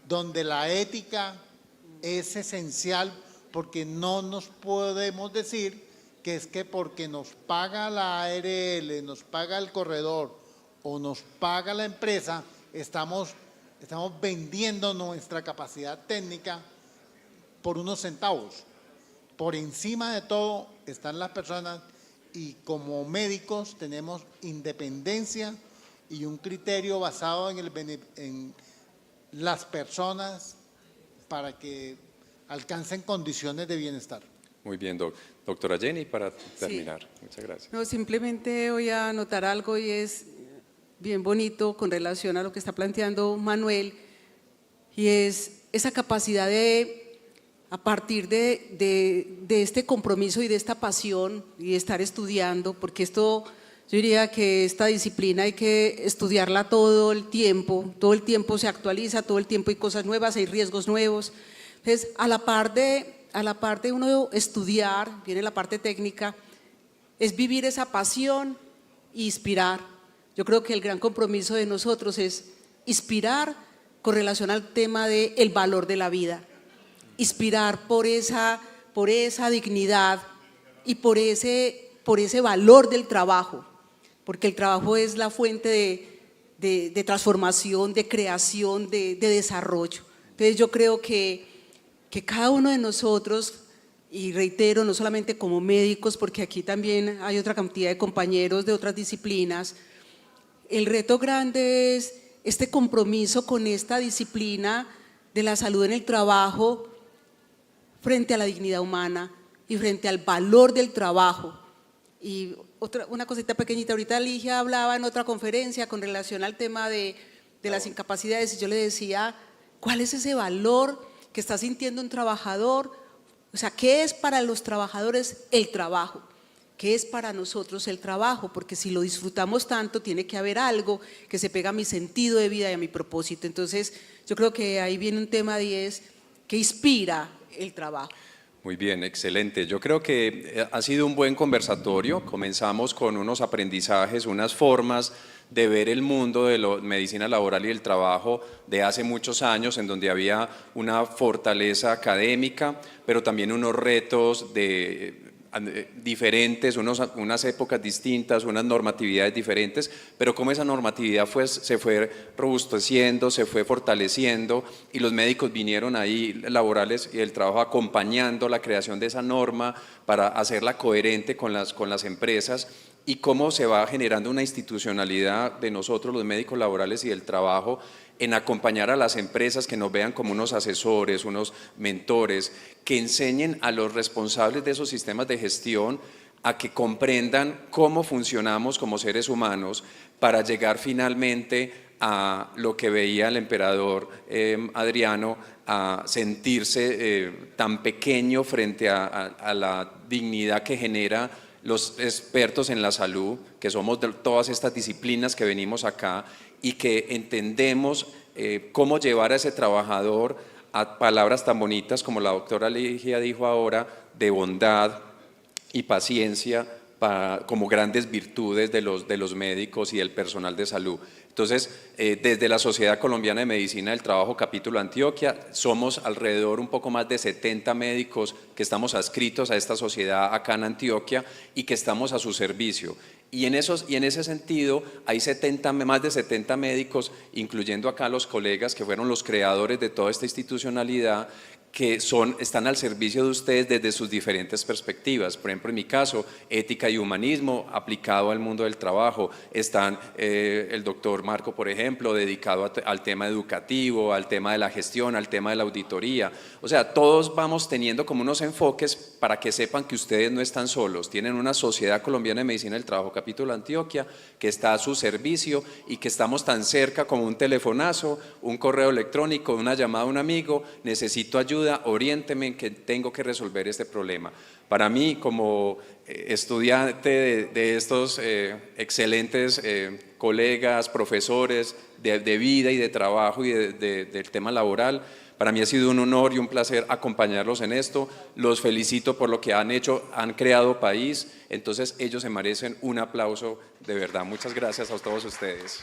Speaker 4: donde la ética es esencial, porque no nos podemos decir que es que porque nos paga la ARL, nos paga el corredor o nos paga la empresa, estamos vendiendo nuestra capacidad técnica por unos centavos. Por encima de todo están las personas, y como médicos tenemos independencia y un criterio basado en las personas para que alcancen condiciones de bienestar.
Speaker 2: Muy bien, doctora Jenny, para terminar. Sí. Muchas gracias.
Speaker 6: No, simplemente voy a anotar algo y es bien bonito con relación a lo que está planteando Manuel, y es esa capacidad de, a partir de este compromiso y de esta pasión y de estar estudiando, porque yo diría que esta disciplina hay que estudiarla todo el tiempo se actualiza, todo el tiempo hay cosas nuevas, hay riesgos nuevos. Entonces, a la par de uno estudiar, viene la parte técnica, es vivir esa pasión e inspirar. Yo creo que el gran compromiso de nosotros es inspirar con relación al tema del valor de la vida. Inspirar por esa dignidad y por ese valor del trabajo, porque el trabajo es la fuente de transformación, de creación, de desarrollo. Entonces yo creo que cada uno de nosotros, y reitero, no solamente como médicos, porque aquí también hay otra cantidad de compañeros de otras disciplinas, el reto grande es este compromiso con esta disciplina de la salud en el trabajo, frente a la dignidad humana y frente al valor del trabajo. Y una cosita pequeñita, ahorita Ligia hablaba en otra conferencia con relación al tema de las incapacidades, y yo le decía, ¿cuál es ese valor que está sintiendo un trabajador? O sea, ¿qué es para los trabajadores el trabajo? ¿qué es para nosotros el trabajo? Porque si lo disfrutamos tanto, tiene que haber algo que se pega a mi sentido de vida y a mi propósito. Entonces, yo creo que ahí viene un tema 10 que inspira el trabajo.
Speaker 2: Muy bien, excelente. Yo creo que ha sido un buen conversatorio. Comenzamos con unos aprendizajes, unas formas de ver el mundo de la medicina laboral y el trabajo de hace muchos años, en donde había una fortaleza académica, pero también unos retos diferentes, unas épocas distintas, unas normatividades diferentes, pero cómo esa normatividad se fue robusteciendo, se fue fortaleciendo y los médicos vinieron ahí laborales y el trabajo acompañando la creación de esa norma para hacerla coherente con las empresas, y cómo se va generando una institucionalidad de nosotros los médicos laborales y del trabajo en acompañar a las empresas que nos vean como unos asesores, unos mentores, que enseñen a los responsables de esos sistemas de gestión a que comprendan cómo funcionamos como seres humanos para llegar finalmente a lo que veía el emperador Adriano, a sentirse tan pequeño frente a la dignidad que genera los expertos en la salud, que somos de todas estas disciplinas que venimos acá y que entendemos cómo llevar a ese trabajador a palabras tan bonitas como la doctora Ligia dijo ahora, de bondad y paciencia como grandes virtudes de los médicos y del personal de salud. Entonces, desde la Sociedad Colombiana de Medicina del Trabajo, capítulo Antioquia, somos alrededor un poco más de 70 médicos que estamos adscritos a esta sociedad acá en Antioquia y que estamos a su servicio. Y en ese sentido hay más de 70 médicos, incluyendo acá los colegas que fueron los creadores de toda esta institucionalidad, que están al servicio de ustedes desde sus diferentes perspectivas. Por ejemplo, en mi caso, ética y humanismo aplicado al mundo del trabajo. Están el doctor Marco, por ejemplo, dedicado al tema educativo, al tema de la gestión, al tema de la auditoría. O sea, todos vamos teniendo como unos enfoques para que sepan que ustedes no están solos. Tienen una Sociedad Colombiana de Medicina del Trabajo, capítulo Antioquia, que está a su servicio y que estamos tan cerca como un telefonazo, un correo electrónico, una llamada a un amigo, necesito ayuda, oriénteme en que tengo que resolver este problema. Para mí, como estudiante de estos excelentes colegas, profesores de vida y de trabajo y del tema laboral, para mí ha sido un honor y un placer acompañarlos en esto. Los felicito por lo que han hecho, han creado país, entonces ellos se merecen un aplauso de verdad. Muchas gracias a todos ustedes.